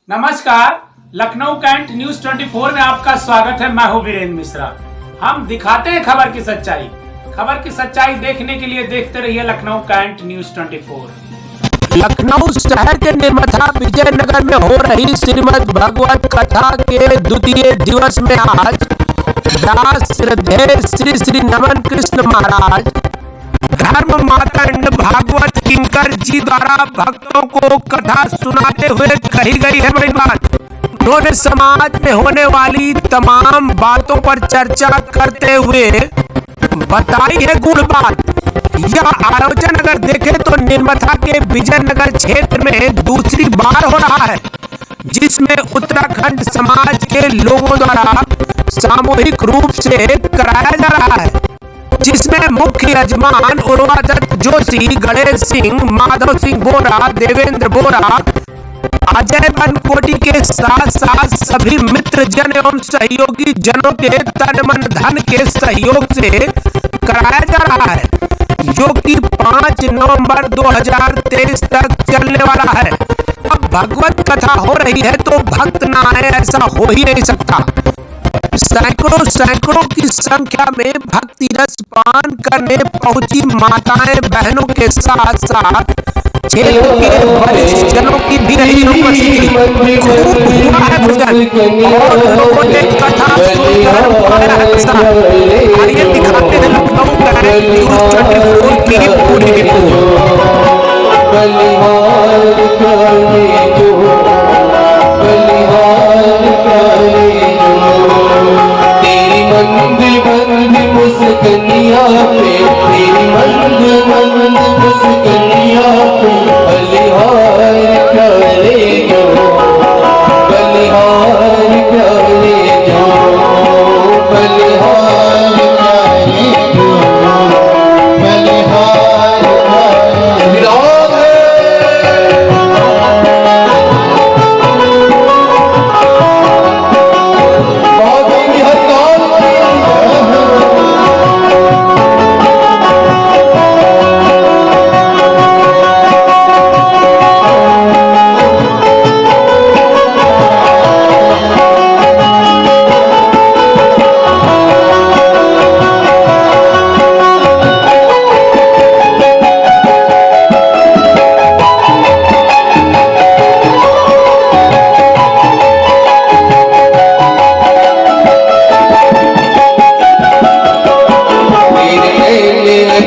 नमस्कार, Lucknow cantt news 24 में आपका स्वागत है। मैं हूं वीरेंद्र मिश्रा। हम दिखाते हैं खबर की सच्चाई। खबर की सच्चाई देखने के लिए देखते रहिए लखनऊ कैंट न्यूज 24। लखनऊ शहर के निर्मथा विजयनगर में हो रही श्रीमद् भगवत कथा के द्वितीय दिवस में आज व्यास श्रद्धेय श्री श्री नमन कृष्ण महाराज धर्म मातंड भागवत किंकर जी द्वारा भक्तों को कथा सुनाते हुए कही गई है बड़ी बात। उन्होंने समाज में होने वाली तमाम बातों पर चर्चा करते हुए बताई है गुण बात। यह आयोजन अगर देखें तो निर्मथा के विजयनगर क्षेत्र में दूसरी बार हो रहा है, जिसमें उत्तराखंड समाज के लोगों द्वारा सामूहिक रूप से कराया जा रहा है, जिसमें मुख्य यजमान उर्वा दत्त जोशी, गणेश सिंह, माधव सिंह बोरा, देवेंद्र बोरा, अजय बनकोटी के साथ साथ सभी मित्र जन एवं सहयोगी जनों के तन मन धन के सहयोग से कराया जा रहा है, जो कि 5 नवंबर 2023 तक चलने वाला है। अब भगवत कथा हो रही है तो भक्त ना आए ऐसा हो ही नहीं सकता। सैकड़ों की संख्या में भक्ति रस पान करने पहुंची माताएं बहनों के साथ साथ क्षेत्र के वरिष्ठ जनों की भी रही उपस्थिति। खूब हुआ है भजन और लोगों ने कथा सुनकर पाया हंसा। आइए दिखाते हैं लखनऊ कैंट न्यूज 24 की पूरी रिपोर्ट। मुस्कनिया पे तेरी मंद मुस्कनिया पे बलिहार करे जो बलिहार करे जो बलिहार करे जो बलिहार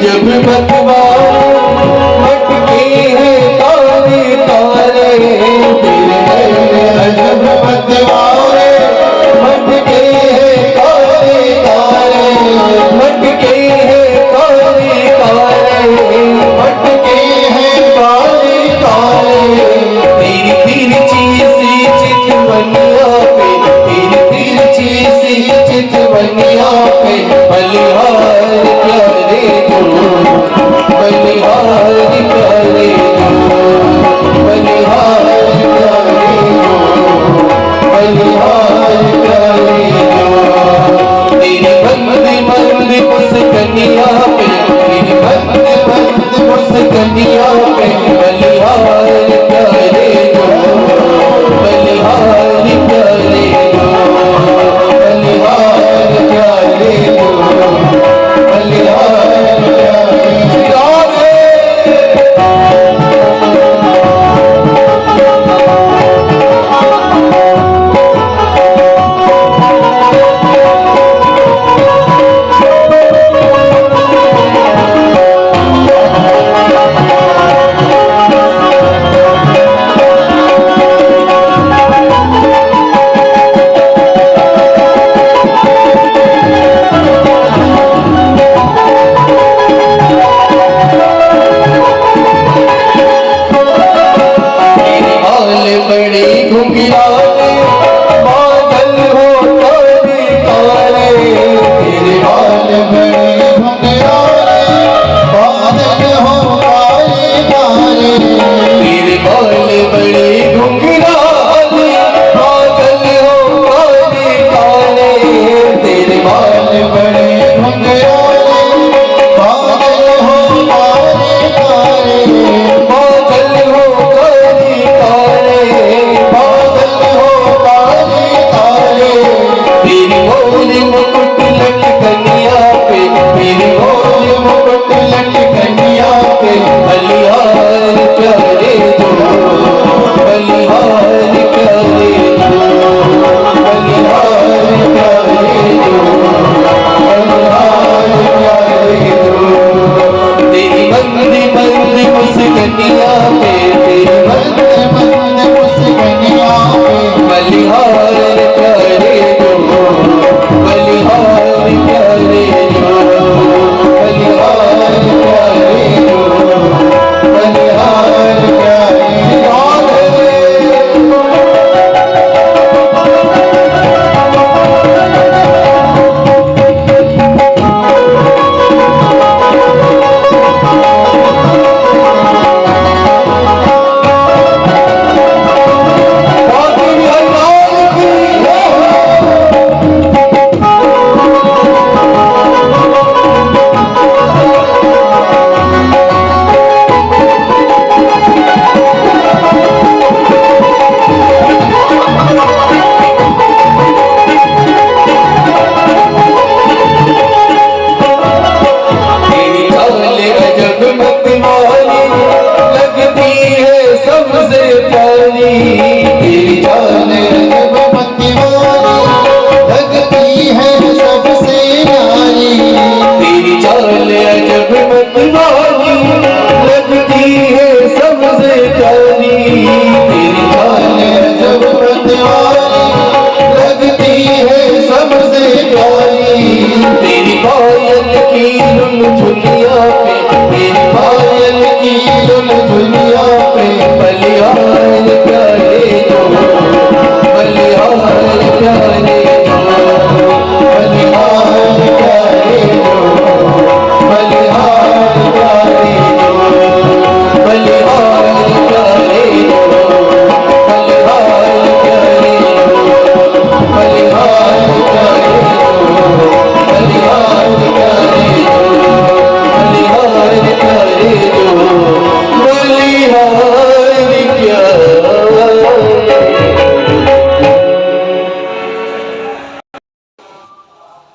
जब बतवा मटके हैं तारे तारे तेरे जब बतवा मटके हैं तारे तारे मटके हैं तारे तारे मटके हैं तारे तारे तेरी तिरछी सी चितवनिया पे तेरी तिरछी सी चितवनिया पे बलिहार करे बलिहार करे बलिहार करे बलिहार करे तेरी मंद मुस्कनिया पे तेरी मंद मुस्कनिया पे बलिहार करे बलिहार करे बलिहार करे बलिहार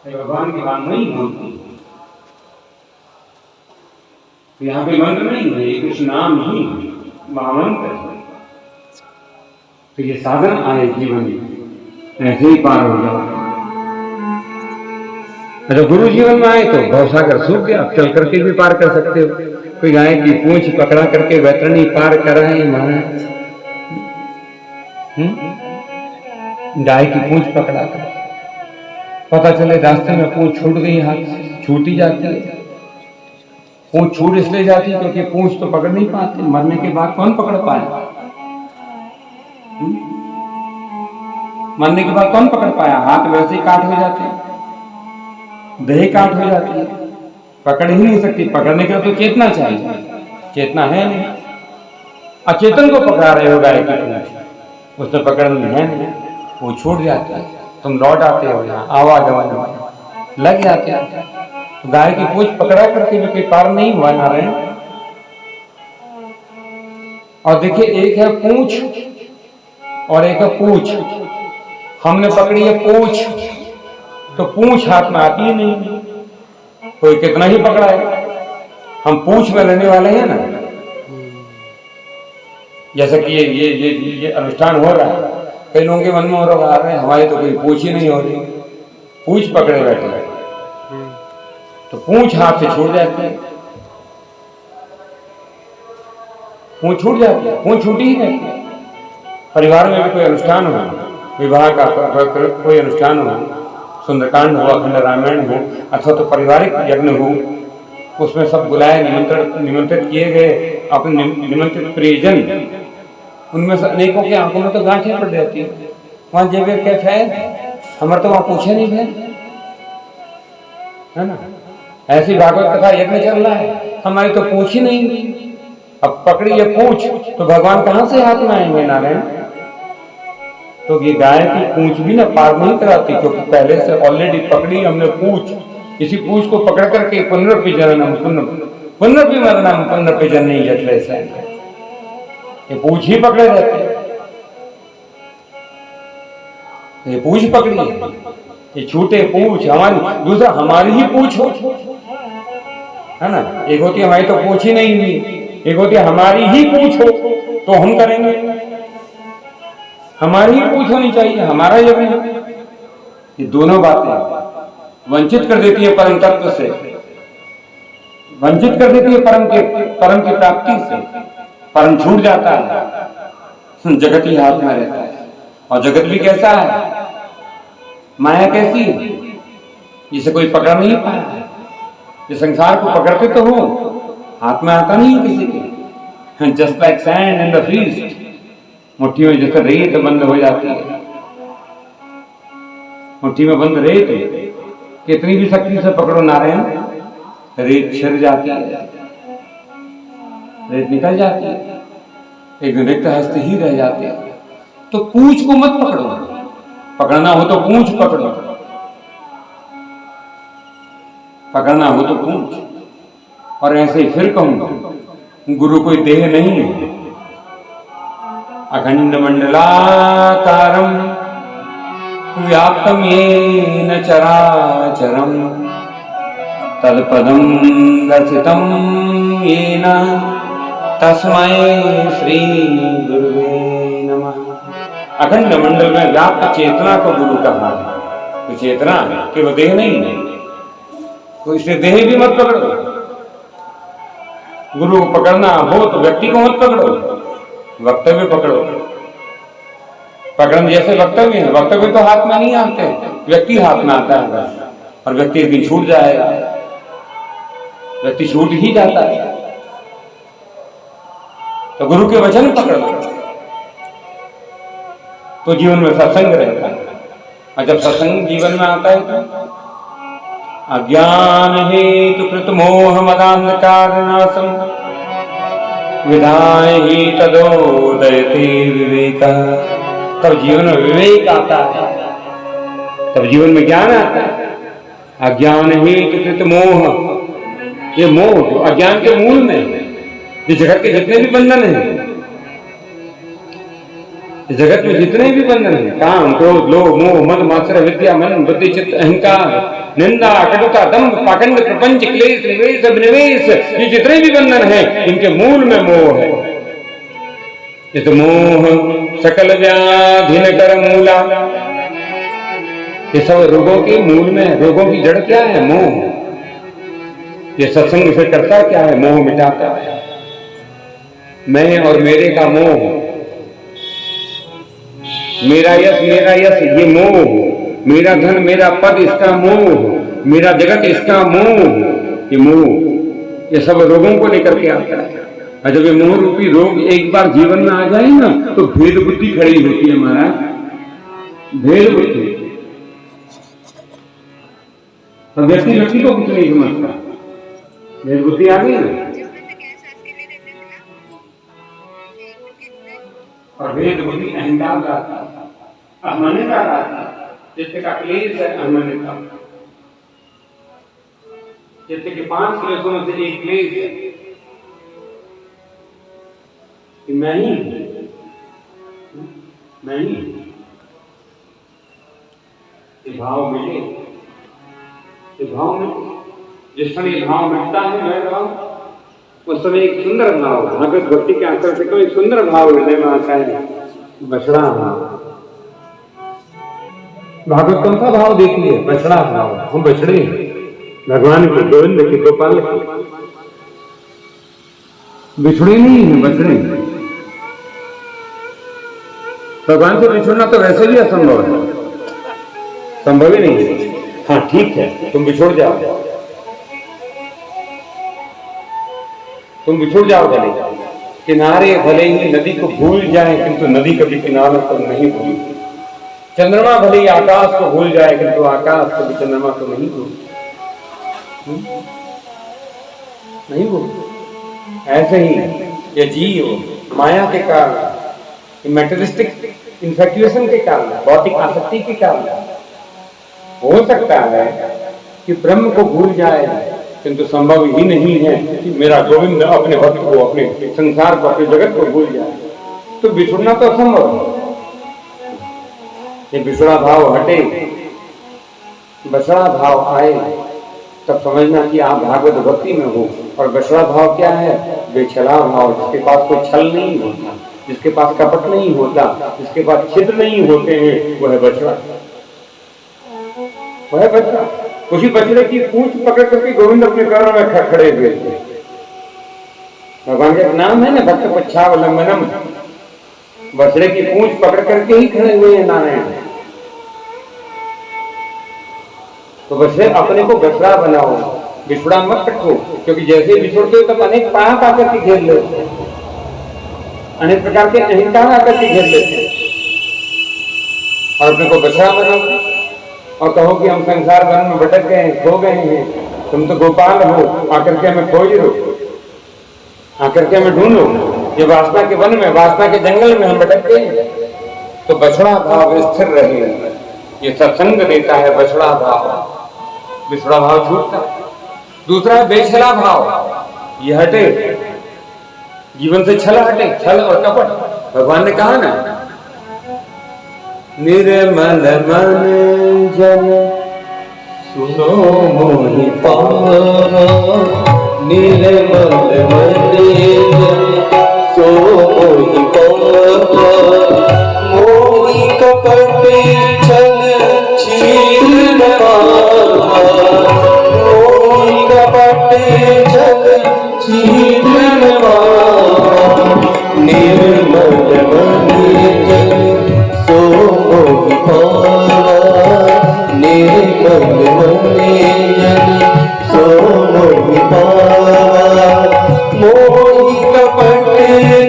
भगवान की बात नहीं होती। तो यहाँ पे मंत्र नहीं है, ये कुछ नाम ही महामंत्र है। तो ये साधन आए जीवन में, ऐसे ही पार हो जाओ। अच्छा, गुरु जीवन में आए तो भवसागर सूख गया, आप चल करके भी पार कर सकते हो। कोई गाय की पूंछ पकड़ा करके वैतरणी पार कर रहे हैं महाराज। गाय की पूंछ पकड़ा कर, पता चले रास्ते में पूंछ छूट गई, हाथ से छूटी जाती है। पूंछ छूट इसलिए जाती है क्योंकि पूंछ तो पकड़ नहीं पाते, मरने के बाद कौन पकड़ पाया? मरने के बाद कौन पकड़ पाया? हाथ वैसे ही काट हो जाते हैं, देह काट हो जाती है, पकड़ ही नहीं सकती। पकड़ने का तो चेतना चाहिए, चेतना है नहीं। अचेतन को पकड़ा रहे हो गाय की पूंछ, उसने पकड़नी है नहीं, वो छूट जाती है, तुम लौट आते हो यहाँ, आवागमन लग जाते हैं। तो गाय की पूंछ पकड़ा करके भी कोई पार नहीं हुआ नारायण। और देखिए, एक है पूंछ और एक है पूछ। हमने पकड़ी है पूछ, तो पूंछ हाथ में आती ही नहीं, कोई कितना ही पकड़ा है। हम पूंछ में रहने वाले हैं ना। जैसे कि ये अनुष्ठान हो रहा है, कई लोगों के मन में हो रहा है हमारी तो कोई पूंछ ही नहीं हो रही, पूंछ पकड़े बैठे हैं। तो पूंछ हाथ से छूट जाती है, पूंछ छूट जाती है, पूंछ छूटी ही रहती है। परिवार में भी कोई अनुष्ठान हो, विवाह का कोई अनुष्ठान हो, सुंदरकांड हो, अखंड रामायण हो, अथवा तो पारिवारिक यज्ञ हो, उसमें सब बुलाए, निमंत्रित किए गए अपने निमंत्रित प्रियजन, उनमें से अनेकों की आंखों में तो गांठें पड़ जाती है। वहां जेबे क्या है, हमारे तो वहां पूछे नहीं है ना। ऐसी भागवत कथा यज्ञ चल रहा है, हमारी तो पूछ ही नहीं। अब पकड़ी ये पूछ तो भगवान कहां से हाथ में आएंगे नारायण? तो ये गाय की पूंछ भी ना पार नहीं कराती, क्योंकि पहले से ऑलरेडी पकड़ी हमने पूंछ। इसी पूंछ को पकड़ करके पुनरपि जननम पुनरपि मरणम पुनरपि जननी जठरे से, ये पूंछ ही पकड़े रहते हैं। ये पूंछ पकड़ी है, ये छूटे पूंछ हमारी, दूसरा हमारी ही पूंछ हो, है ना। एक होती हमारी तो पूंछ ही नहीं हुई, एक होती हमारी ही पूंछ हो तो हम करेंगे। हमारी ही पूंछ होनी चाहिए, हमारा यज्ञ। ये दोनों बातें वंचित कर देती है परम तत्व से, वंचित कर देती है परम की प्राप्ति से। परम छूट जाता है, जगत ही हाथ में रहता है। और जगत भी कैसा है, माया कैसी है, जिसे कोई पकड़ नहीं पाया। ये संसार को पकड़ते तो हो, हाथ में आता नहीं किसी के। Just like sand in the feast, मुट्ठी में जैसे रेत बंद हो जाती है, मुट्ठी में बंद रेत कितनी भी शक्ति से पकड़ो नारायण, रेत छिड़ जाती है, रेत निकल जाती है, एक रिक्त हस्त ही रह जाते हैं। तो पूंछ को मत पकड़ो, पकड़ना हो तो पूंछ पकड़ो, पकड़ना हो तो पूंछ। और ऐसे ही फिर कहूं, गुरु कोई देह नहीं है, अखंड मंडलाकारं व्याप्तं येन चराचरं तत्पदं दर्शितं येन तस्मै श्री गुरुवे नमः। अखंड मंडल में व्याप्त चेतना को गुरु कहा है। तो चेतना कि वो देह नहीं है, तो इसलिए देह भी मत पकड़ो। गुरु को पकड़ना हो तो व्यक्ति को मत पकड़ो, वक्तव्य पकड़ो। पकड़न जैसे वक्तव्य है, वक्तव्य तो हाथ में नहीं आते, व्यक्ति हाथ में आता है बस। और व्यक्ति एक दिन छूट जाएगा, व्यक्ति छूट ही जाता है। तो गुरु के वचन पकड़ो तो जीवन में सत्संग रहता है। और जब सत्संग जीवन में आता है तो अज्ञान हेतु कृत मोह मदांधकार नाशम विधाय ही तदोदयते विवेक। तब जीवन में विवेक आता है, तब जीवन में ज्ञान आता है। अज्ञान हेतु कृत मोह, ये मोह जो अज्ञान के मूल में, ये जगत के जितने भी बंधन हैं, इस जगत में जितने भी बंधन हैं, काम क्रोध लोभ मोह मद मात्सर्य विद्या मन बुद्धि चित्त अहंकार निंदा कटुता दंभ पाखंड प्रपंच क्लेश निवेश अभिनिवेश, ये जितने भी बंधन हैं इनके मूल में मोह है। इस मोह सकल व्याधि न कर मूला, ये सब रोगों के मूल में, रोगों की जड़ क्या है? मोह। ये सत्संग से करता क्या है? मोह मिटाता है। मैं और मेरे का मोह, मेरा यश ये मोह, मेरा धन मेरा पद इसका मोह, मेरा जगत इसका मोह, ये मोह ये सब रोगों को लेकर के आता है। और जब ये मोह रूपी रोग एक बार जीवन में आ जाए ना तो भेद बुद्धि खड़ी होती है महाराज, भेद बुद्धि। तो व्यक्ति को कुछ नहीं समझता, भेद बुद्धि आ गई ना। और भेद बुद्धि अहंकार का अहमान्यता का, चित्त का क्लेश है अहमान्यता। चित्त के 5 क्लेशों में से एक क्लेश है कि मैं ही ये भाव मिले, ये भाव मिले। जिस समय ये भाव मिटता है मैं भाव, उस समय एक सुंदर भाव, भागवत भक्ति के आंसर से कोई सुंदर भाव हृदय में आता है, बछड़ा भाव। भागवत कौन सा भाव देखिए? बछड़ा भाव। हम बछड़े भगवान के, गोविंद के, गोपाल के, बिछड़े नहीं है, बछड़े। भगवान से बिछड़ना तो वैसे भी असंभव है, संभव ही नहीं है। हाँ ठीक है, तुम बिछुड़ जाओ, तुम बिछुड़ जाओ भले, किनारे भले ही नदी को भूल जाए किंतु नदी कभी किनारों को नहीं भूलती। चंद्रमा भले ही आकाश को भूल जाए किंतु आकाश कभी चंद्रमा को नहीं भूलती, नहीं भूलती। ऐसे ही ये जीव माया के कारण, मेटेरियलिस्टिक इन्फेक्चुएशन के कारण, भौतिक आसक्ति के कारण हो सकता है कि ब्रह्म को भूल जाए, किंतु संभव ही नहीं है कि मेरा गोविंद अपने भक्त को, अपने संसार को, अपने जगत को भूल जाए। तो बिछुड़ना तो असंभव है। ये बिछड़ा भाव हटे, बछड़ा भाव आए, तब समझना कि आप भागवत भक्ति में हो। और बछड़ा भाव क्या है? बेछला भाव, जिसके पास कोई छल नहीं होता, जिसके पास कपट नहीं होता, जिसके पास छिद्र नहीं होते हैं, वह है बछड़ा, वह है बछड़ा। उसी बछड़े की पूंछ पकड़ करके गोविंद अपने पैरों में खड़े हुए थे। भगवान का नाम है ना भक्त पच्छावलंबनम, बछड़े की पूंछ पकड़ करके ही खड़े हुए हैं नारायण। तो बछड़े अपने को बछड़ा बनाओ, बिछड़ा मत रखो, क्योंकि जैसे बिछुड़ते हो तब अनेक पाप आकर के घेर लेते, अनेक प्रकार के अहंकार आकर के घेर लेते, और अपने को बछड़ा बनाओ और कहो कि हम संसार वन में भटक गए हैं, खो गए हैं, तुम तो गोपाल हो, आकर के हमें खोज लो, आकर के हमें ढूंढो। ये वासना के वन में, वासना के जंगल में हम भटक गए हैं। तो बछड़ा भाव स्थिर रहे, ये सत्संग देता है बछड़ा भाव, बिछड़ा भाव छूटता। दूसरा बेछला भाव, ये हटे, जीवन से छल हटे, छल और कपट। भगवान ने कहा ना, निर्मल मन जन सुनो मोहि पारा, निर्मल मन जन सो मोहि पारा, मोहि कपट छल छीन न पावा, मोहि कपट छल छीन न पावा, निर्मल मन जन सो मोहि पावा, निर्मल मन जन सो मोहि पावा, मोहि कपट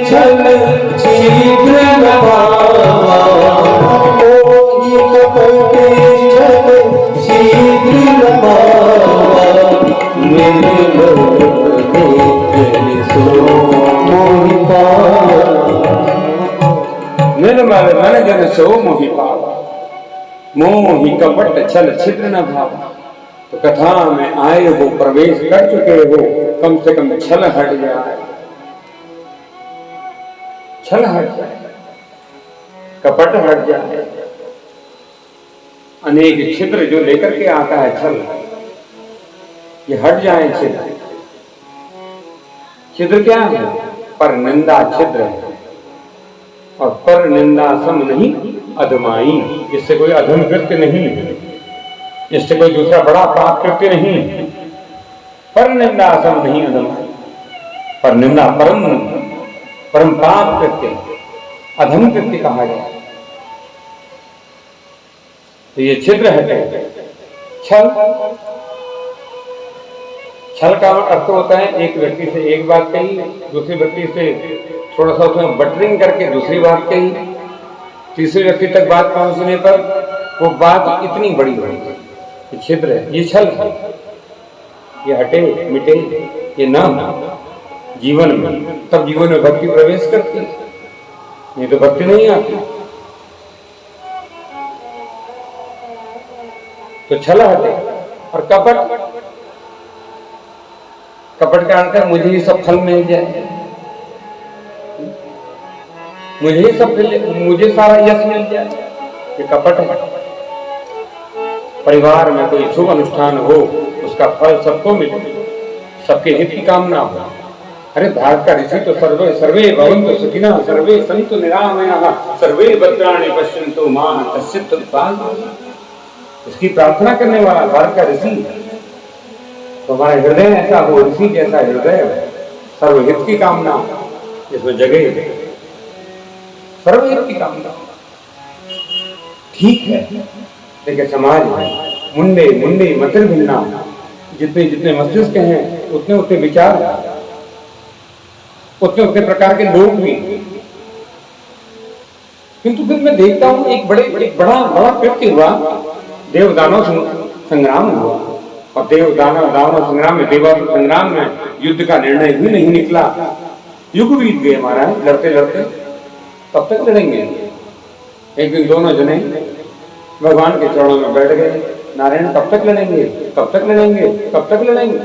छल छीन न पावा, मोहि कपट छल छीन न पावा, निर्मल मन जन सो मोहि पावा, निर्मल मन जन सो मोहि पावा, मोहि कपट छल छिद्र न भावा। तो कथा में आए हो, प्रवेश कर चुके हो, कम से कम छल हट जाए, छल हट जाए। कपट हट जाए, अनेक छिद्र जो लेकर के आता है छल, ये हट जाए छिद्र। छिद्र क्या है? पर निंदा छिद्र है, और पर निंदा सम नहीं अधमाई। इससे कोई अधम कृत्य नहीं, इससे कोई दूसरा बड़ा पाप कृत्य नहीं। पर निंदा सम नहीं अधमाई, पर निंदा परम परम पाप कृत्य, अधम कृत्य कहा जाए। तो ये छिद्र है छल। छल का अर्थ होता है एक व्यक्ति से एक बात कही, दूसरे व्यक्ति से थोड़ा सा उसमें बटरिंग करके दूसरी बात कही, तीसरे व्यक्ति तक बात पहुंचने पर वो बात इतनी बड़ी हो गई। ये छिद्र है, ये छल है। ये हटे मिटे ये ना जीवन में, तब जीवन में भक्ति प्रवेश करती, नहीं तो भक्ति नहीं आती। तो छल हटे। और कपट, कपट का अर्थ है मुझे ही सब फल मिल जाए, मुझे ही सब, मुझे सारा यश मिल जाए, ये कपट है। परिवार में कोई शुभ अनुष्ठान हो, उसका फल सबको मिले, सबके हित की कामना हो। अरे भारत का ऋषि तो सर्वे सर्वे भवन्तु सुखिनः सर्वे सन्तु निरामयाः सर्वे भद्राणि पश्यन्तु मा कश्चित् दुःखभाग्। इसकी प्रार्थना करने वाला भारत का ऋषि। तो हमारा हृदय ऐसा हो, ऋषि जैसा हृदय, सर्वहित की कामना इसमें जगह, सर्वहित की कामना। ठीक है, देखिए समाज में मुंडे मुंडे मतिर भिन्ना, जितने जितने मस्तिष्क हैं उतने उतने विचार, उतने उतने प्रकार के लोग भी। किंतु फिर मैं देखता हूं एक बड़ा कृत्य हुआ, देव दानव संग्राम हुआ, और देव दानव संग्राम में, देवासुर संग्राम में युद्ध का निर्णय ही नहीं निकला। युग बीत गए महाराज, लड़ते लड़ते। कब तक लड़ेंगे? एक दिन दोनों जने भगवान के चरणों में बैठ गए, नारायण कब तक लड़ेंगे, कब तक लड़ेंगे, कब तक लड़ेंगे,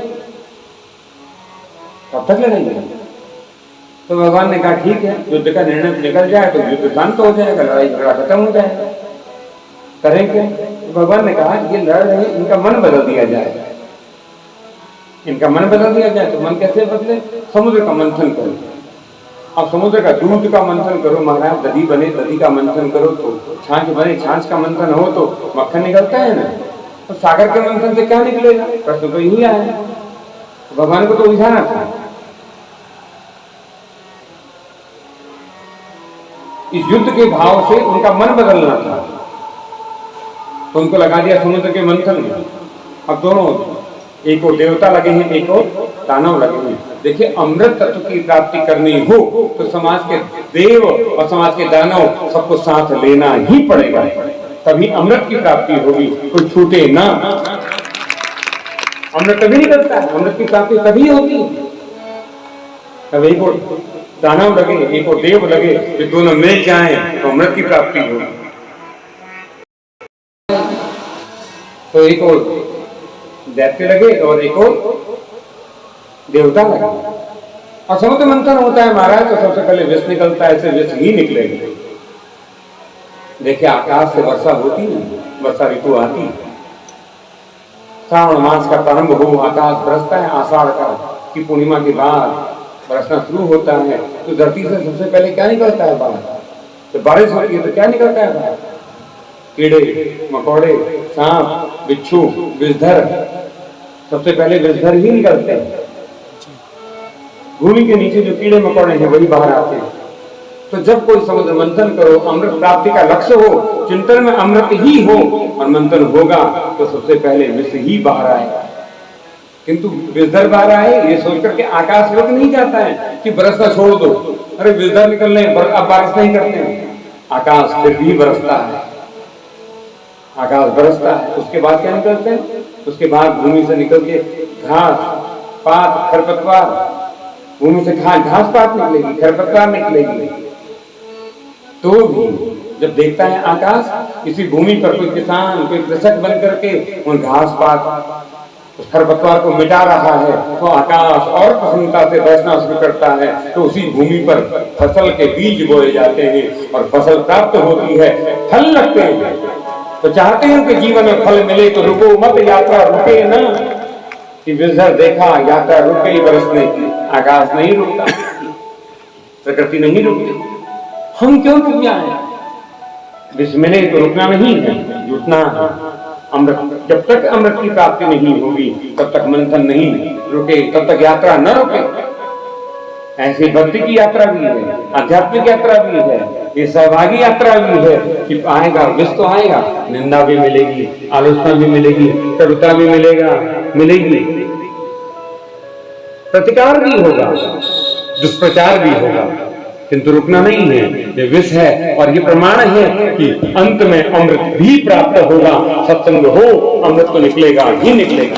कब तक लड़ेंगे? तो भगवान ने कहा ठीक है, युद्ध का निर्णय निकल जाए तो युद्ध शांत हो जाएगा, लड़ाई झगड़ा खत्म हो जाएगा। करेंगे? भगवान ने कहा ये लड़ रहे, इनका मन बदल दिया जाए, इनका मन बदल दिया जाए। तो मन कैसे बदले? समुद्र का मंथन करो। अब समुद्र का दूध का मंथन करो महाराज, दधी बने दधी का मंथन करो तो छाछ बने, छाछ का मंथन हो तो मक्खन निकलता है ना। तो सागर के मंथन से क्या निकलेगा? प्रश्न तो यही आया। भगवान को तो उलझाना था। इस युद्ध के भाव से उनका मन बदलना था, तो उनको लगा दिया समुद्र के मंथन में। अब दोनों, एक और देवता लगे हैं, एक और दानव लगे हैं। देखिए, अमृत तत्व की प्राप्ति करनी हो तो समाज के देव और समाज के दानव सबको साथ लेना ही पड़ेगा, तभी अमृत की प्राप्ति होगी, कोई छूटे ना। अमृत तभी निकलता है, अमृत की प्राप्ति तभी होती है। तब एक और दानव लगे, एक और देव लगे, तो दोनों मिल जाएं तो अमृत की प्राप्ति होगी। तो एक और दैत्य लगे और एक और देवता लगे, और समुद्र मंथन होता है महाराज। तो सबसे पहले विष निकलता है, ऐसे विष ही निकलेगा। देखिए, आकाश से वर्षा होती है, वर्षा ऋतु आती है, श्रावण मास का प्रारंभ हो, आकाश बरसता है, आषाढ़ का की पूर्णिमा के बाद बरसना शुरू होता है। तो धरती से सबसे पहले क्या निकलता है बाहर? तो बारिश होती है तो क्या निकलता है बाहर? कीड़े मकोड़े, सांप, बिच्छू, विषधर। सबसे पहले विषधर ही निकलते हैं। भूमि के नीचे जो कीड़े मकोड़े हैं वही बाहर आते हैं। तो जब कोई समुद्र मंथन करो, अमृत प्राप्ति का लक्ष्य हो, चिंतन में अमृत ही हो और मंथन होगा, तो सबसे पहले विष ही बाहर आएगा। किंतु विषधर बाहर आए ये सोच करके आकाश रुक नहीं जाता है कि बरसना छोड़ दो, अरे विषधर निकल रहे हैं, अब बारिश नहीं करते हैं। आकाश फिर भी बरसता है, आकाश बरसता है। उसके बाद क्या निकलते हैं? उसके बाद भूमि से निकल के घास पात खरपतवार, भूमि से घास पात निकलेगी, खरपतवार निकलेगी। तो भी जब देखता है आकाश, इसी भूमि पर कोई किसान, कोई कृषक बन करके उन घास पात उस खरपतवार को मिटा रहा है, तो आकाश और प्रसन्नता से बरसना शुरू करता है। तो उसी भूमि पर फसल के बीज बोए जाते हैं और फसल प्राप्त होती है, फल लगते हैं। तो चाहते हैं कि जीवन में फल मिले तो रुको मत, यात्रा रुके ना। कि विजर देखा यात्रा रुक गई बरसने की, आकाश नहीं रुकता, प्रकृति नहीं रुकती, हम क्यों रुक जाए? विष मिले तो रुकना नहीं है, जुटना है। अमृत, जब तक अमृत की प्राप्ति नहीं होगी तब तक मंथन नहीं रुके, तब तक यात्रा न रुके। ऐसी भक्ति की यात्रा भी है, आध्यात्मिक यात्रा भी है, ये सहभागी यात्रा भी है कि आएगा विष तो आएगा, निंदा भी मिलेगी, आलोचना भी मिलेगी, कटुता भी मिलेगी, प्रतिकार भी होगा, दुष्प्रचार भी होगा, किंतु रुकना नहीं है। ये विष है और ये प्रमाण है कि अंत में अमृत भी प्राप्त होगा। सत्संग हो अमृत तो निकलेगा ही निकलेगा,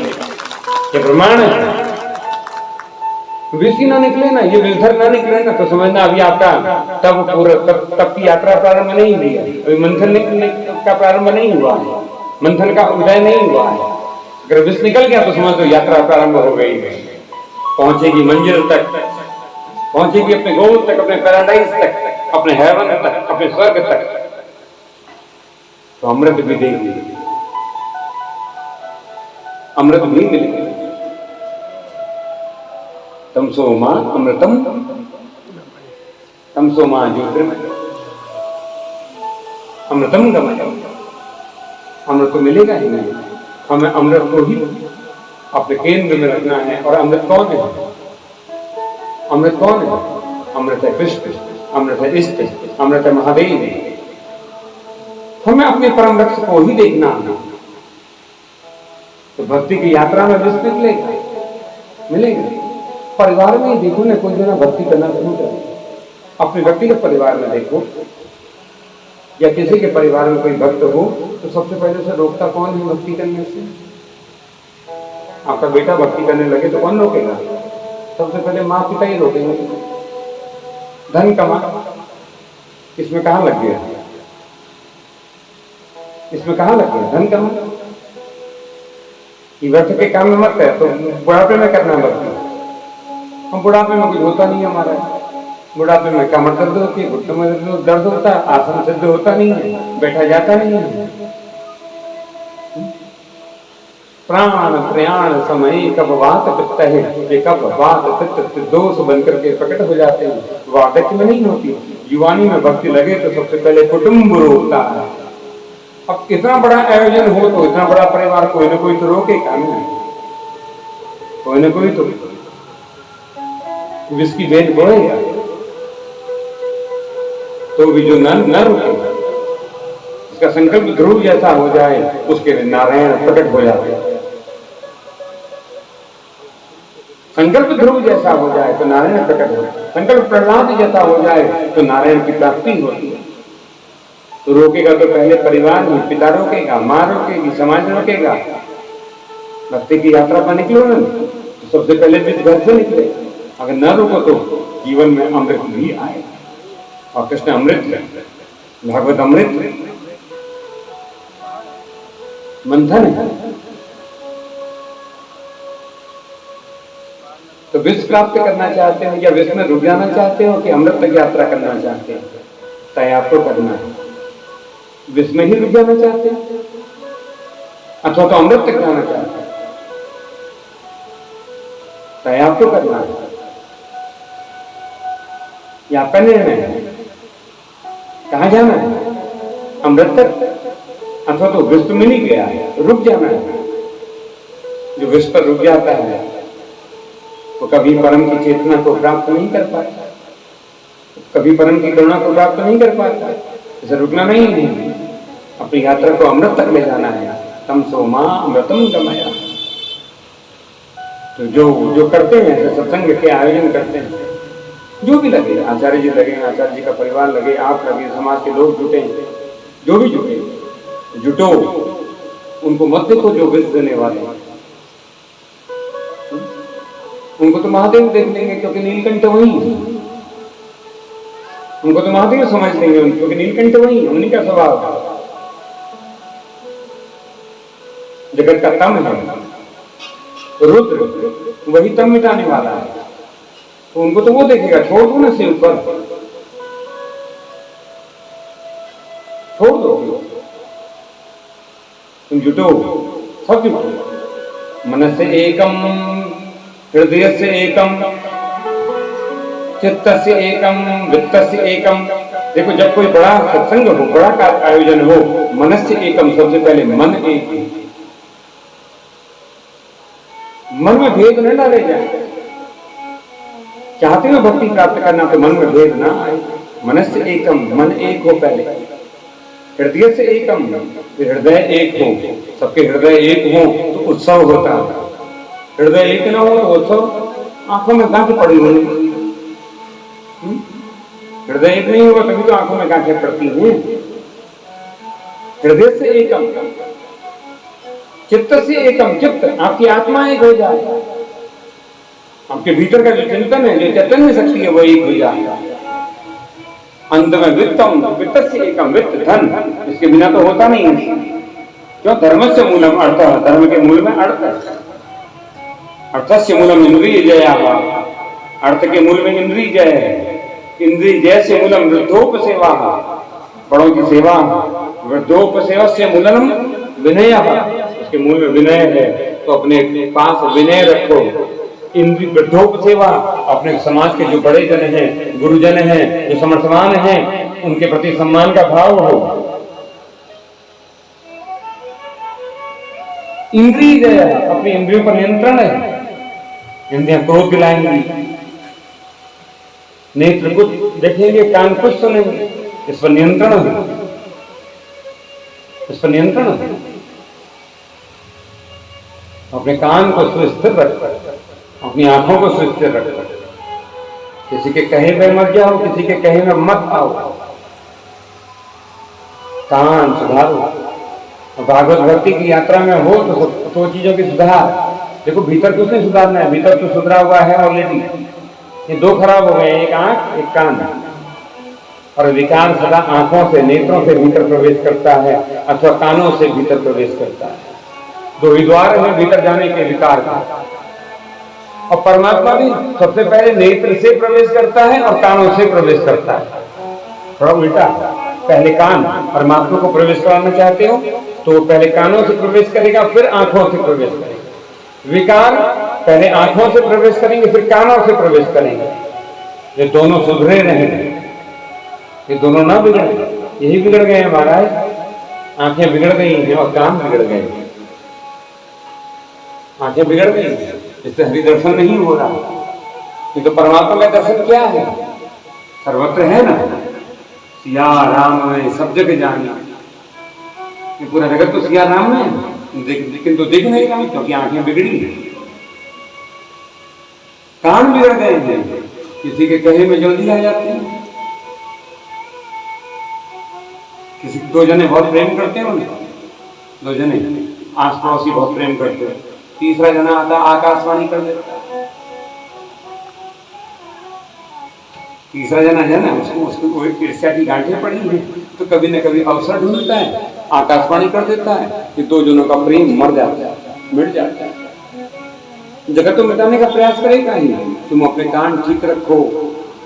ये प्रमाण है। विष ही ना निकले ना, ये विषधर ना निकले ना, तो समझना अभी आपका तब की यात्रा प्रारंभ नहीं हुई है, अभी मंथन का प्रारंभ नहीं हुआ है, मंथन का उदय नहीं हुआ है। अगर विष निकल गया तो समझ लो यात्रा प्रारंभ हो गई है, पहुंचेगी मंजिल तक, पहुंचेगी अपने गोल तक, अपने पैराडाइज तक, अपने हेवन तक, अपने स्वर्ग तक। तो अमृत भी देगी, अमृत भी मिलेगी। तमसो मां अमृतम, तमसो मां ज्योतिर्मय अमृतम गमय। अमृत तो मिलेगा ही नहीं, हमें अमृत को ही अपने केंद्र में रखना है। और अमृत कौन है? अमृत कौन है? अमृत है कृष्ण, अमृत है इष्ट, अमृत है महादेव। हमें अपने परम लक्ष्य को ही देखना है। तो भक्ति की यात्रा में विष मिलेगा। परिवार में ही देखो ना, कोई जना भक्ति करना शुरू करे, अपने व्यक्तिगत परिवार में देखो या किसी के परिवार में कोई भक्त हो तो सबसे पहले से रोकता कौन है भक्ति करने से? आपका बेटा भक्ति करने लगे तो कौन रोकेगा? सबसे पहले माँ पिता ही रोकेंगे। धन कमा, इसमें कहाँ लग गया? इसमें कहाँ लग गया? धन कमा, व्यर्थ के काम में मत है, तो बुढ़ापे में करना भक्ति। हम बुढ़ापे में कुछ होता नहीं हमारा, बुढ़ापे में कमर दर्द होती है, घुटनों में दर्द होता है, आसन सिद्ध होता नहीं है, बैठा जाता नहीं है। प्राण प्रयाण समय कब वात पित्त है, ये कब वात पित्त दोष बनकर के प्रकट हो जाते हैं, वार्धक्य में नहीं होती। युवानी में भक्ति लगे तो सबसे पहले कुटुंब रोकता है। अब इतना बड़ा आयोजन हो तो इतना बड़ा परिवार, कोई ना कोई तो रोकेगा ना, कोई ना कोई तो विष की बेल बोएगा, तो भी जो न रुकेगा, उसका संकल्प ध्रुव जैसा हो जाए, उसके लिए नारायण प्रकट हो जाते हैं। संकल्प ध्रुव जैसा हो जाए तो नारायण प्रकट हो जाए, संकल्प प्रहलाद जैसा हो जाए तो नारायण की प्राप्ति होती है। तो रोकेगा तो पहले परिवार में, पिता रोकेगा, माँ रोकेगी, समाज रोकेगा। भक्ति की यात्रा पर निकलो ना, तो सबसे पहले भी घर से निकले। अगर न रुको तो जीवन में अमृत भी आएगा। और कृष्ण अमृत है, भागवत अमृत है, मंथन है। तो विष प्राप्त करना चाहते हो या विष में रुक जाना चाहते हो कि अमृत तक यात्रा करना चाहते हो? तय आपको करना है। विष में ही रुक जाना चाहते हो अथवा तो अमृत तक जाना चाहते हो? तय आपको करना है, या आपका निर्णय है। कहां जाना है? अमृत तक अथवा तो विष में नहीं गया है, रुक जाना है। जो विष पर रुक जाता है वो कभी परम की चेतना को प्राप्त नहीं कर पाता, कभी परम की करुणा को प्राप्त नहीं कर पाता। इसे रुकना नहीं है, अपनी यात्रा को अमृत तक ले जाना है। तमसो मां अमृतम गमया। तो जो करते हैं, सत्संग के आयोजन करते हैं, जो भी लगे, आचार्य जी लगे, आचार्य जी का परिवार लगे, आप लगे, समाज के लोग जुटे, जो भी जुटो, उनको मत देखो जो विष देने वाले हैं, उनको तो महादेव देख लेंगे क्योंकि नीलकंठ वही है। उनको तो महादेव समझ लेंगे क्योंकि नीलकंठ वही है, उन्हीं का स्वभाव है। जगत का तम है, रुद्र, वही तब मिटाने वाला है। तो उनको तो वो देखेगा, छोड़ दो ना शिव पर, छोड़ दो, तुम जुटो, सब जुटो। मनस्य एकम, हृदयस्य एकम, चित्तस्य एकम, वित्तस्य एकम। देखो जब कोई बड़ा सत्संग हो, बड़ा आयोजन हो, मनस्य एकम, सबसे पहले मन एक है। मन में भेद न डाले जाए। चाहते हो भक्ति प्राप्त करना तो मन में भेद ना आए। मनस्य एकम, मन एक हो पहले। हृदय से एकम, हृदय एक हो, सबके हृदय एक हो तो उत्सव होता है। हृदय एक ना हो तो उत्सव आंखों में गांठ पड़ी होगी। हृदय एक नहीं होगा तभी तो आंखों में गांठें पड़ती हैं। हृदय से एकम, चित्त से एकम, चित्त आपकी आत्मा एक हो जाए, आपके भीतर का जो चिंतन है, जो चैतन्य शक्ति है, वो एक हो जाए। अंत में वित्तम, वित्त से एकम, वित्त धन, इसके बिना तो होता नहीं है। क्यों? धर्म से मूलम अर्थ, धर्म के मूल में अर्थ है। अर्थस्य मूलम इंद्रिय जया, अर्थ के मूल में इंद्रिय जय है। इंद्रिय जय से मूलम वृद्धोप सेवा, बड़ों की सेवा। वृद्धोप सेवा से मूलम विनय, उसके मूल में विनय है, तो अपने पास विनय रखो। इंद्रिय वृद्धोप सेवा, अपने समाज के जो बड़े जन हैं, गुरुजन हैं, जो समर्थवान हैं, उनके प्रति सम्मान का भाव हो। इंद्रिय जय, अपनी इंद्रियों पर नियंत्रण है। इंद्रियां क्रोध दिलाएंगी, नेत्र कुछ देखेंगे, कान कुछ सुनेंगे, इस पर नियंत्रण हो, इस पर नियंत्रण हो। अपने कान को सुस्थिर रखो, अपनी आंखों को सुस्थिर रखो। किसी के कहे में मत जाओ, किसी के कहे में मत आओ। कान सुधारो। भागवत भक्ति की यात्रा में हो तो चीजों की सुधार। देखो भीतर कुछ नहीं सुधारना है, भीतर तो सुधरा हुआ है ऑलरेडी। ये दो खराब हो गए, एक आंख एक कान। और विकार सदा आंखों से, नेत्रों से भीतर प्रवेश करता है अथवा कानों से भीतर प्रवेश करता है। दो ही द्वार है भीतर जाने के विकार का। और परमात्मा भी सबसे पहले नेत्र से प्रवेश करता है और कानों से प्रवेश करता है। थोड़ा उल्टा, पहले कान, परमात्मा को प्रवेश कराना चाहते हो तो पहले कानों से प्रवेश करेगा, फिर आंखों से प्रवेश करेगा। विकार पहले आंखों से प्रवेश करेंगे, फिर कानों से प्रवेश करेंगे। ये दोनों सुधरे रहेंगे, ये दोनों ना बिगड़े। यही बिगड़ गए हैं महाराज। आंखें बिगड़ गई हैं और कान बिगड़ गए हैं। आंखें बिगड़ गई, इससे हरि दर्शन नहीं हो रहा। तो परमात्मा का दर्शन क्या है? सर्वत्र है ना, सिया राम में सब जगह जाने। ये पूरा जगत तो सिया राम में, लेकिन तो दिख नहीं रहा क्योंकि आंखें बिगड़ी हैं, कान बिगड़ गए हैं। किसी के कहे में जल्दी आ जाते हैं। किसी दो जने बहुत प्रेम करते हैं, उन्हें दो जने आस पड़ोसी बहुत प्रेम करते हैं, तीसरा जना आता आकाशवाणी कर देता है। तीसरा जना है ना, उसको ईर्ष्या की गांठें पड़ी है, तो कभी न कभी अवसर ढूंढता है, आकाशवाणी कर देता है कि दो जनों का प्रेम मर जाता है, मिट जाता है। जगत तो मिटाने का प्रयास करेगा ही। तुम अपने कान ठीक रखो,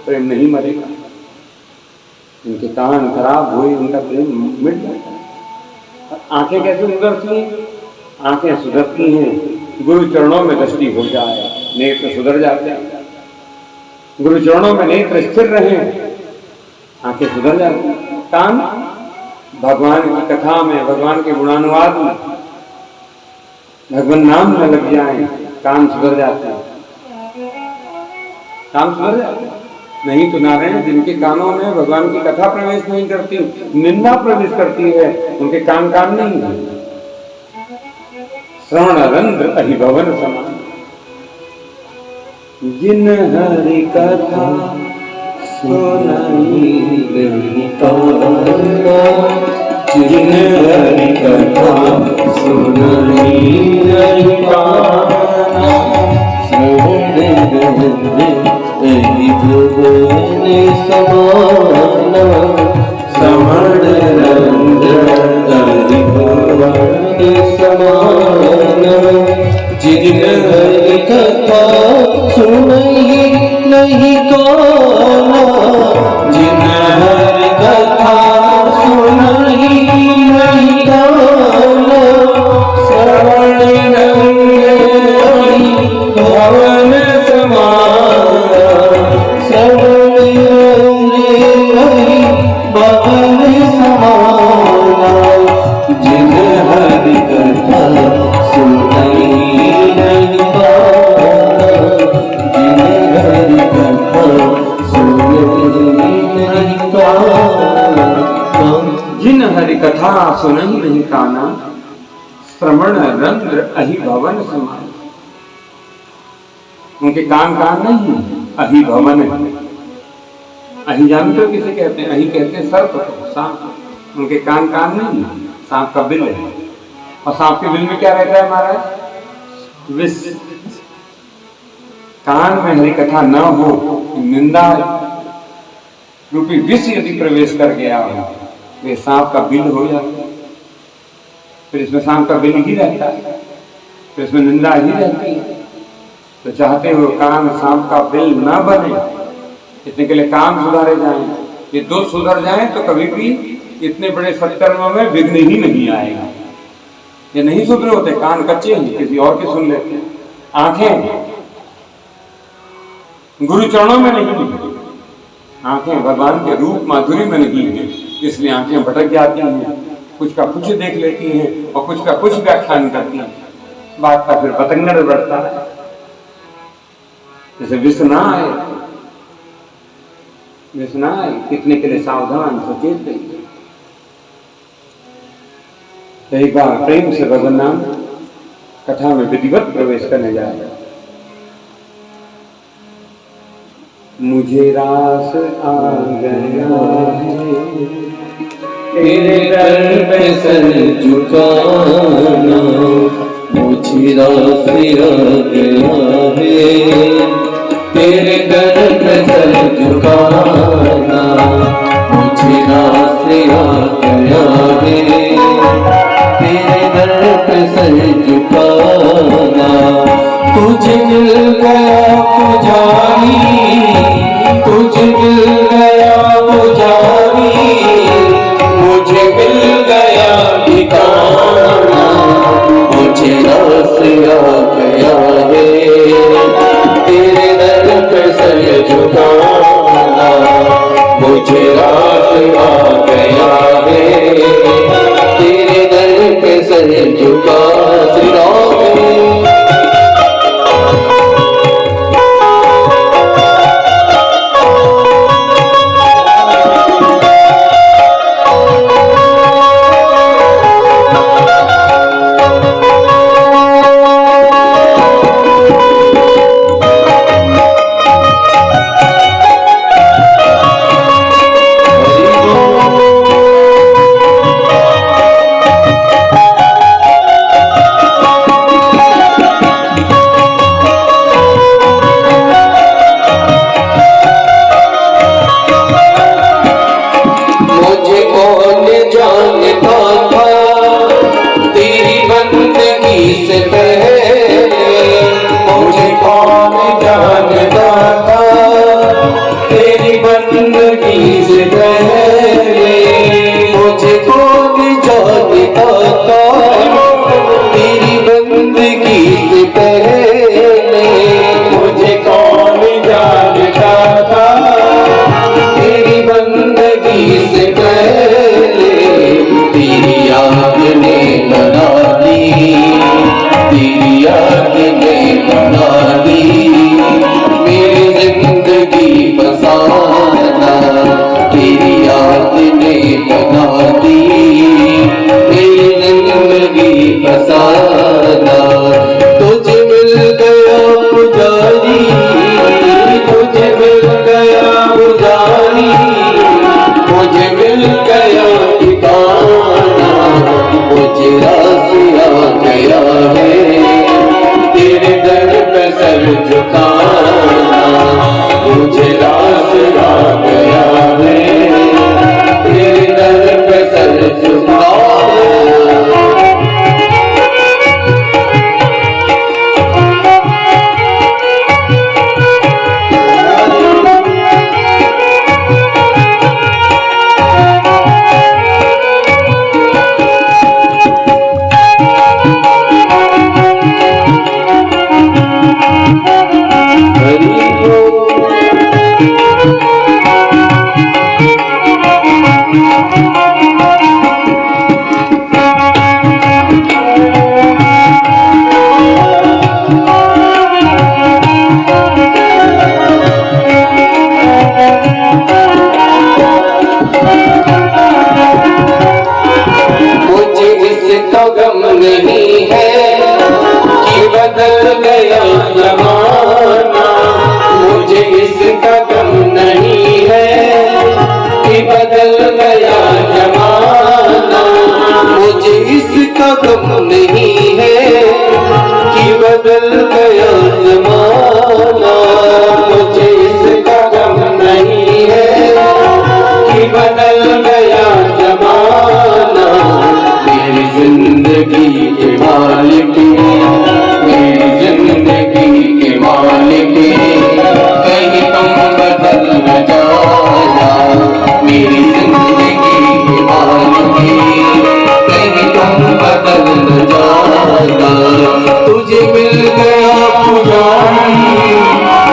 प्रेम नहीं मरेगा। उनके कान खराब हुए, उनका प्रेम मिट जाता है। आंखें कैसे सुधरती हैं? आंखें सुधरती हैं गुरु चरणों में दृष्टि हो जाए, नेत्र सुधर जाते हैं। गुरु चरणों में नेत्र स्थिर रहे, आंखें सुधर जाती हैं। कान भगवान की कथा में, भगवान के गुणानुवाद में, भगवान नाम में लग जाए, कान सुधर जाते हैं, कान सुधर जाते हैं। नहीं तो नारायण जिनके कानों में भगवान की कथा प्रवेश नहीं करती, निंदा प्रवेश करती है, उनके कान कान नहीं है। श्रवण रंध्र अहिभवन समान। जिन हरि कथा सुनाई नहीं पाना, जिन हरि कथा सुनाई नहीं पाना, श्रवण रंध्र अहिभवन समान, श्रवण रंध्र अहिभवन समान। जिन हरि कथा सुनहि नहीं काना, जिन हरि कथा सुनहि नहीं काना, श्रवण रंगे भवन समाना, श्रवण रंगे भवन समाना, जिन हरि कथा सुनहि नहीं काना, जिन हरि कथा सुनहि नहीं काना। जिन हरि कथा सुनहि नहीं काना, श्रवण रंध्र अहि भवन समान। उनके कान नहीं, अहि भवन है। अहि जानते हो किसे कहते हैं? अहि कहते हैं सर्प को, सांप। उनके कान नहीं, सांप का बिल है। और सांप के बिल में क्या रहता है महाराज? विष। कान में हरि कथा न हो, निंदा रूपी विष यदि प्रवेश कर गया हो, ये सांप का बिल हो जाता है। फिर इसमें सांप का बिल ही रहता है, फिर इसमें निंदा ही रहती है। तो चाहते हो कान सांप का बिल न बने, इतने के लिए काम सुधारे जाएं। ये दो सुधर जाएं तो कभी भी इतने बड़े सत्कर्मों में विघ्न ही नहीं आएगा। ये नहीं सुधरे होते, कान कच्चे हैं, किसी और के सुन लेते हैं। आंखें गुरु चरणों में नहीं, आंखें भगवान के रूप माधुरी में नहीं है, इसलिए आंखें भटक जाती हैं, कुछ का कुछ देख लेती हैं और कुछ का कुछ व्याख्यान करती हैं। बात का फिर बतंगड़ बढ़ता है। जैसे विष ना आए, विष ना आए, कितने के लिए सावधान सचेत रहिए। तो एक बार प्रेम से भगवान नाम कथा में विधिवत प्रवेश करने जाएगा। मुझे रास आ गया है, तेरे दर पे सर झुकाना, मुझे रास आ गया है, तेरे दर पे सर झुकाना, मुझे रास आ गया है, तेरे दर पे सर झुकाना। तुझे मिल गया पुजारी, तुझे मिल गया पुजारी, मुझे मिल गया ठिकाना, मुझे रास आ गया है, तेरे दर पे सर झुकाना, मुझे रास आ गया है, तेरे दर पे सर झुका। श्री राम बदल गया जमाना, मुझे इसका गम नहीं है कि बदल गया जमाना, मुझे इसका गम नहीं है कि बदल गया जमाना, मुझे इसका गम नहीं है कि बदल गया जमाना। मेरी जिंदगी के मालिक, मेरी जिंदगी के मालिक, कहीं तुम बदल न जाना। मेरी जिंदगी के मालिक, कहीं तुम बदल न जाना। तुझे मिल गया पुजारी,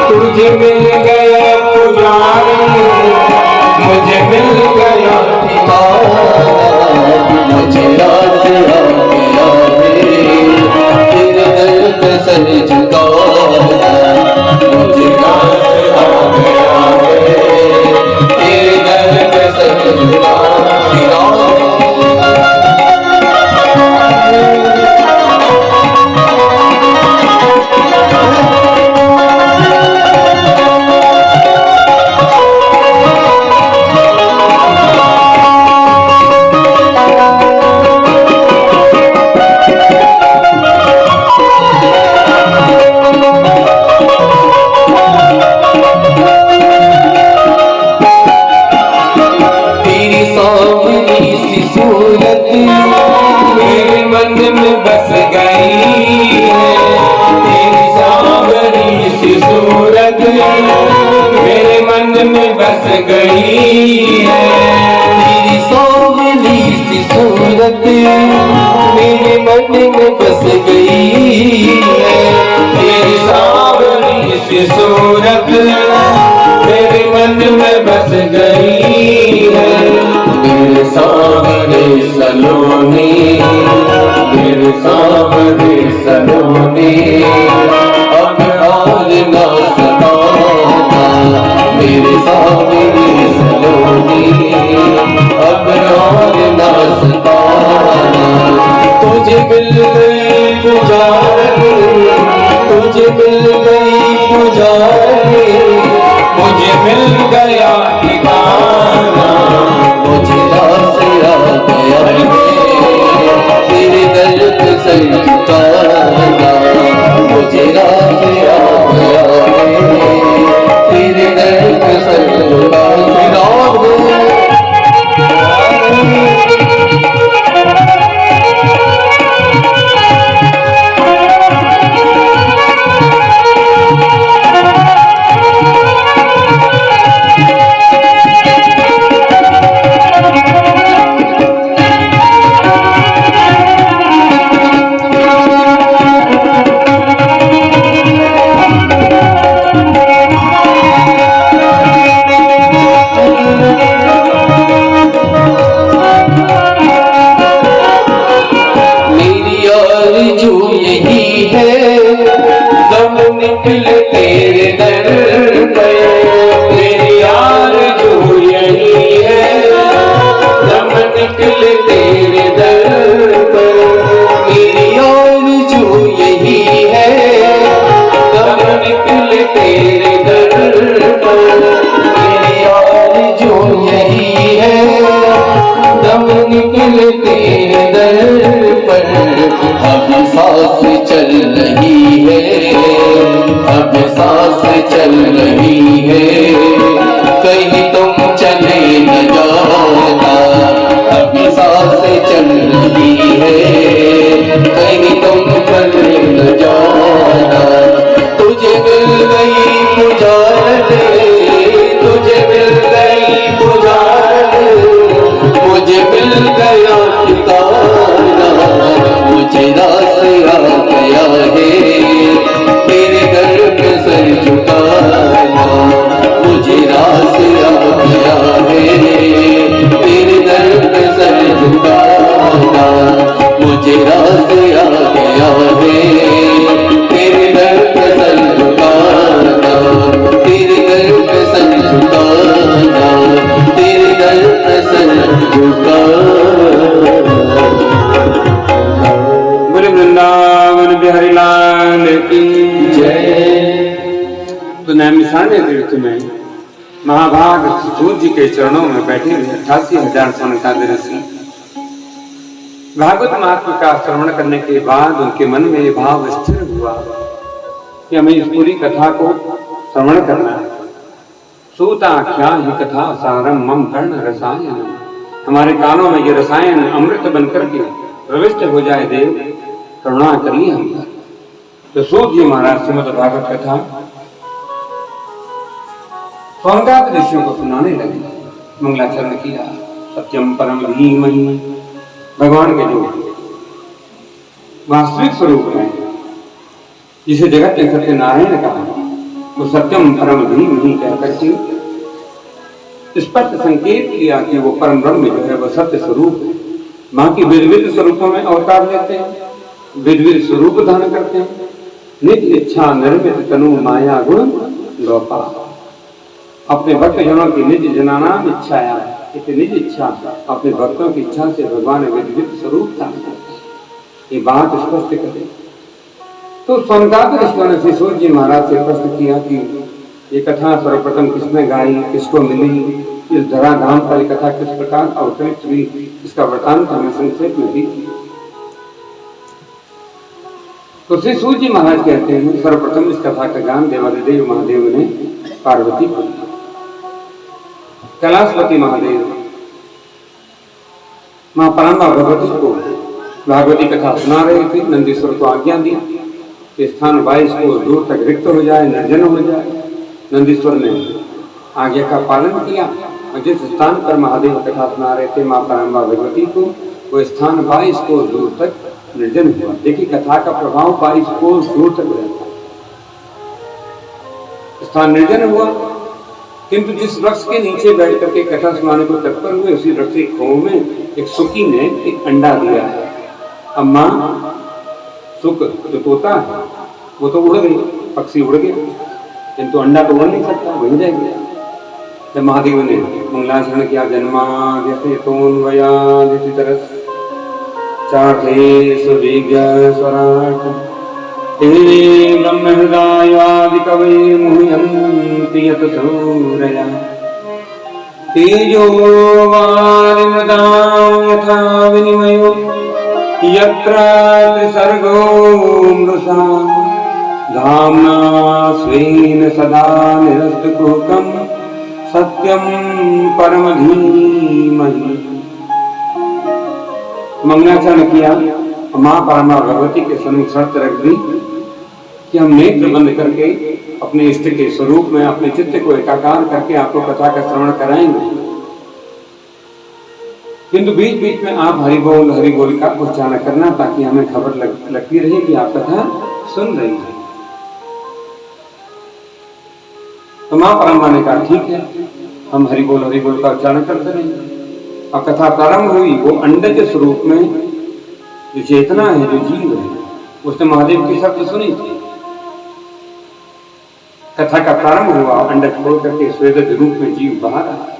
तुझे मिल गया पुजारी, मुझे मिल गया ठिकाना, मुझे याद आ गया तेरे दर पे सर झुकाना, मुझे याद आ गया तेरे दर पे सर झुकाना। मेरे मन में बस गई है, तेरी सांवरी सी सूरत मेरे मन में बस गई है। तेरी सांवरी सी सूरत मेरे मन में बस गई है, तेरी सांवरी सी सूरत मेरे मन में बस गई है। मेरे सावरे सलोनी, मेरे सावरे सलोनी, अब और ना सताना। मेरे सावरे सलोनी, अब और ना सताना। तुझे मिल गई पुजारी, तुझे मिल गई पुजारी, मुझे मिल गया ठिकाना, मुझे रास आ गया तेरे दर पे सर झुकाना, मुझे रास आ गया तेरे दर पे सर झुकाना। निकले तेरे दर पे, मेरी आरज़ू यही है, दम निकले तेरे दर पे, मेरी आरज़ू यही है, दम निकले तेरे दर पे, मेरी आरज़ू यही है, दम निकले तेरे दर पर। अब सांस चल रही है, अब सांस चल रही है, कहीं तुम चले न जाना। अब सांस चल रही है, कहीं तुम चले न जाना। तुझे मिल गई पुजारी, तुझे मिल गई पुजारी, मुझे मिल गया ठिकाना, मुझे रास आ गया है तेरे दर पे सर झुकाना, की जय। तो नैमिषारण्य तीर्थ में महाभाग सूर्य जी के चरणों में बैठे हुए 88,000 सोनकादि ऋषि भागवत महात्मा का श्रवण करने के बाद उनके मन में ये भाव स्थिर हुआ कि हमें इस पूरी कथा को श्रवण करना है। सूताख्या ही कथा सारम मम कर्ण रसायन, हमारे कानों में ये रसायन अमृत बनकर के प्रविष्ट हो जाए देव, करुणा करिए हम पर। तो सूत जी महाराज श्रीमद् भागवत कथा सौनकादि ऋषियों को सुनाने लगे, मंगलाचरण किया। सत्यम परम धीमहि, भगवान के जो वास्तविक स्वरूप है, जिसे जगत के सत्य नारायण कहा, वो सत्यम परम धीमहि कहकर के स्पष्ट संकेत किया कि वो परम ब्रह्म जो है वह सत्य स्वरूप है। बाकी विविध स्वरूपों में अवतार लेते हैं, विविध स्वरूप धारण करते हैं। निज इच्छा निर्मित तनु माया गुण लोपा, अपने भक्त जनों की निज जनानाम इच्छाया, निज इच्छा अपने भक्तों की इच्छा से भगवान विविध स्वरूप धारण करते हैं। ये बात स्पष्ट करें तो सौनकादि ऋषियों ने सूत जी महाराज से प्रश्न किया कि ये कथा सर्वप्रथम किसने गाई, किसको मिली, इस धरा धाम पर कथा किस प्रकार अवतरित हुई, इसका वृतांत हमें संक्षेप में दी। तो श्री सूत जी महाराज कहते हैं सर्वप्रथम इस कथा का गान देवादिदेव महादेव ने पार्वती को, कैलाशपति महादेव मां परांबा भगवती को भागवती कथा सुना रहे थे। नंदीश्वर को आज्ञा दी कि स्थान 22 को दूर तक रिक्त हो जाए, निर्जन हो जाए। नंदीश्वर ने आज्ञा का पालन किया और जिस स्थान पर महादेव कथा सुना रहे थे मां परांबा भगवती को, वो स्थान 22 को दूर तक निर्जन हुआ। देखिए कथा का प्रभाव 22 को दूर तक रहता है। स्थान निर्जन हुआ, किंतु जिस वृक्ष के नीचे बैठ करके कथा सुनाने को तत्पर हुए, उसी वृक्ष के खोह में एक सुकी ने एक अंडा दिया है। अब मां सुक जो तोता है वो तो उड़ गई, पक्षी उड़ गया, किंतु अंडा तो उड़ नहीं सकता, वहीं रह गया। जब महादेव ने मंगलाचरण किया, जन्मा जैसे तोन्वयादिति तरस चाथे सुविज्ञ स्वराट तेरे ब्रह्म हृदयादि कवये मुह्यन्ति यत सूरया तेजो वारिमृदां यथा विनिमयो यत्र त्रिसर्गो मृषा धाम्ना स्वेन सदा निरस्तकुहकं सत्यं परम धीमहि। मंगलाचरण किया, मां परांबा भगवती के सन्मुख शर्त रख दी कि हम नेत्र बंद करके अपने इष्ट के स्वरूप में अपने चित्त को एकाकार करके आपको कथा का श्रवण कराएंगे, किंतु बीच बीच में आप हरि बोल का उच्चारण करना, ताकि हमें खबर लगती रहे कि आप कथा सुन रही है। तो मां परांबा ने कहा ठीक है, हम हरि बोल का उच्चारण करते रहेंगे। और कथा प्रारंभ हुई। वो अंडज स्वरूप में जो चेतना है, जो जीव है, उसने महादेव की शब्द सुनी थी। कथा का प्रारंभ हुआ, अंडज खोल करके स्वेदज रूप में जीव बाहर आया।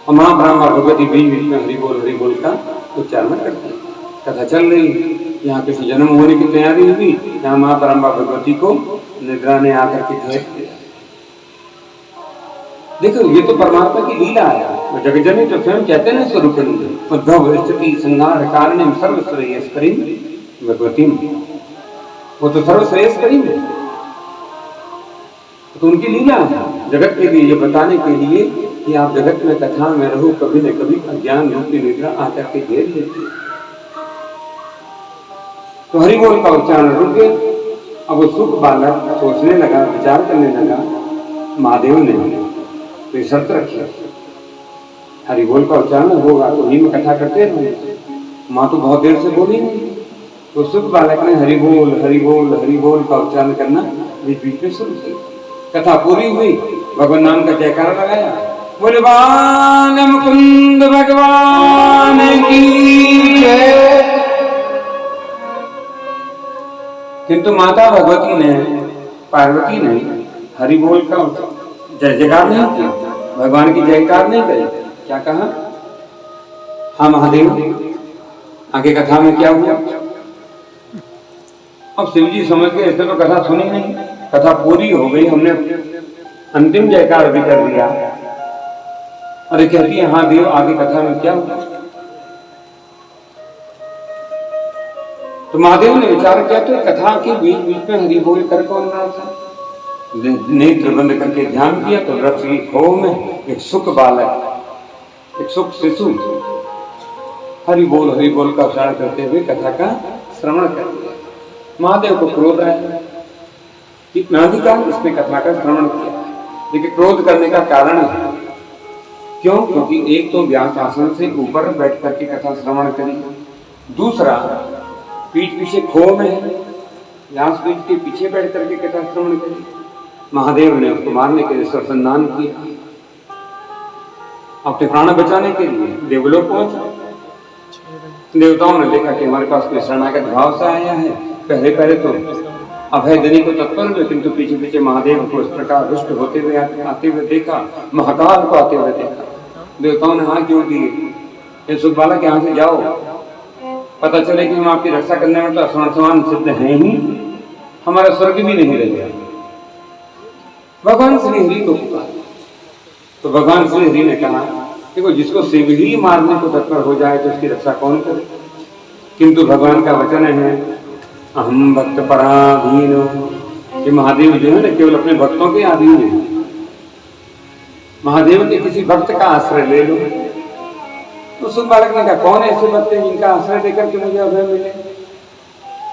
और मां ब्रह्मा भगवती बीच बीच में हरि बोल का उच्चारण करते हैं। कथा चल रही, यहाँ किसी जन्म होने की तैयारी हुई, यहाँ मां ब्रह्मा भगवती को निद्रा ने आकर के घेर दिया। देखो ये तो परमात्मा की लीला है। जगजननी तो स्वयं कहते हैं स्वरूप उद्भव स्थिति संहार कारणम सर्वश्रेयस्करी भगवती, वो तो सर्वश्रेयस्करी है, तो उनकी लीला है जगत के लिए ये बताने के लिए कि आप जगत में कथा में रहो, कभी न कभी अज्ञान रूपी निद्रा आकर के घेर लेती है। तो हरि बोल का उच्चारण रुक गया। अब वो सुख बालक सोचने लगा, विचार करने लगा। महादेव ने तो शर्त रखी, हरि बोल का उच्चारण होगा तो ही में कथा करते रहेंगे। माँ तो बहुत देर से बोली नहीं, तो सुख बालक ने हरि बोल का उच्चारण करना बीच बीच में शुरू किया। कथा पूरी हुई, भगवान नाम का जयकारा लगाया, बोले बान मुकुंद भगवान की जय। किंतु माता भगवती ने, पार्वती ने हरि बोल का जय जयकार नहीं किया, भगवान की जयकार नहीं करी। क्या कहा? हाँ महादेव, आगे कथा में क्या हुआ? अब शिव जी समझ गए इसने तो कथा सुनी नहीं, कथा पूरी हो गई, हमने अंतिम जयकार भी कर दिया। अरे कहती है हाँ देव आगे कथा में क्या हुआ? तो महादेव ने विचार किया तो कथा के बीच बीच में हरि बोल कर कौन रहा था? नेत्र बंद करके ध्यान किया तो वृक्ष की खोह में एक सुख बालक, एक सुख शिशु हरि बोल का उच्चारण करते हुए कथा का श्रवण कर दिया। महादेव को क्रोध आया कि नाधिकार इसने कथा का श्रवण किया, लेकिन क्रोध करने का कारण है क्यों? क्योंकि एक तो व्यास आसन से ऊपर बैठ करके कथा श्रवण करी, दूसरा पीठ पीछे खो में है, व्यास पीठ के पीछे बैठ करके कथा श्रवण करी। महादेव ने उसको मारने के लिए सरसंधान किया, अपने प्राण बचाने के लिए देवलोक पहुंचा। देवताओं ने देखा कि हमारे पास कोई शरणागत भाव से आया है, पहले तो अभय देने को तत्पर हुए, किंतु पीछे पीछे महादेव को इस प्रकार रुष्ट होते हुए आते हुए देखा, महाकाल को आते हुए देखा। देवताओं ने हाथ जोड़ दिए, ये सुख बालक यहाँ से जाओ, पता चले कि हम आपकी रक्षा करने में तो असमर्थवान सिद्ध हैं ही, हमारा स्वर्ग भी नहीं रह गया। भगवान श्री हरि को पुकारा तो भगवान श्री हरि ने कहा देखो जिसको शिव ही मारने को तत्पर हो जाए तो उसकी रक्षा कौन करे? किंतु भगवान का वचन है अहम भक्त पराधीन, कि महादेव जो है ना केवल अपने भक्तों के अधीन है। महादेव के किसी भक्त का आश्रय ले लो। तो सुख बालक ने कहा कौन ऐसे भक्त हैं जिनका आश्रय देकर के मुझे अभय मिले?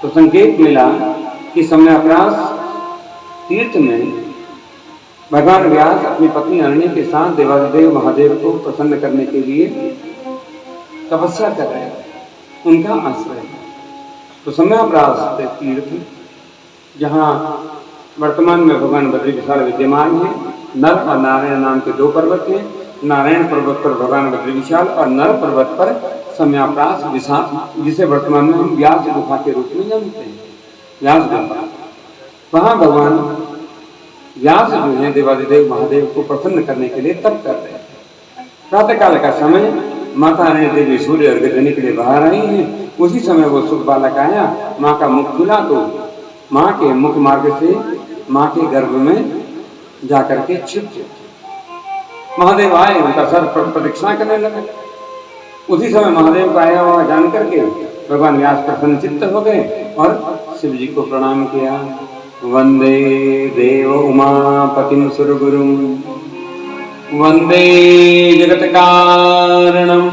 तो संकेत मिला कि समयाप्रास तीर्थ में भगवान व्यास अपनी पत्नी अरण्य के साथ देवादिदेव महादेव को प्रसन्न करने के लिए तपस्या कर रहे हैं, उनका आश्रय। तो समयाप्रास तीर्थ जहाँ वर्तमान में भगवान बद्री विशाल विद्यमान है, नर और नारायण नाम के दो पर्वत हैं। नारायण पर्वत पर भगवान बद्री विशाल और नर पर्वत पर समयाप्रास विशाल, जिसे वर्तमान में हम व्यास गुफा के रूप में जानते हैं, व्यास गुफा। वहाँ भगवान व्यास जो है देवादिदेव महादेव को प्रसन्न करने के लिए तप कर रहे हैं। प्रातः काल का समय, माता रानी देवी सूर्य अर्घ्य देने के लिए बाहर आई हैं। उसी समय वो सुख बालक आया, माँ का मुख खुला तो माँ के मुख मार्ग से माँ के गर्भ में जाकर के छिप गए। महादेव आए, उनका सर प्रदक्षिणा करने लगे। उसी समय महादेव का आया हुआ जान करके भगवान व्यास प्रसन्न चित्त हो गए और शिव जी को प्रणाम किया। वंदे देव उमापतिं सुरगुरुं वंदे जगत कारणं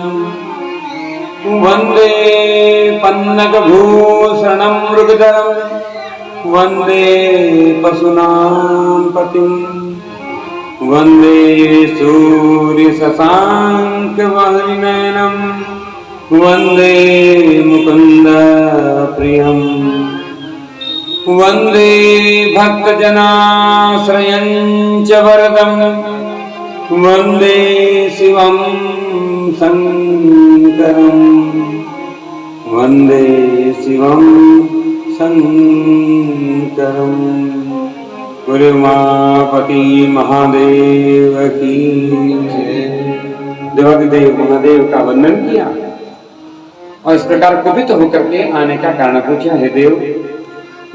वंदे पन्नग भूषणं मृगधरं वंदे पशूनां पतिं वंदे सूर्य शशांक वह्निनयनं वंदे मुकुंद प्रियं वंदे भक्तजनाश्रयं च वरदं वंदे शिवं शंकरं वंदे शिवं शंकरं। गुरुमापति महादेव की देवादिदेव महादेव का वंदन किया और इस प्रकार कुपित होकर के आने का कारण पूछा, हे देव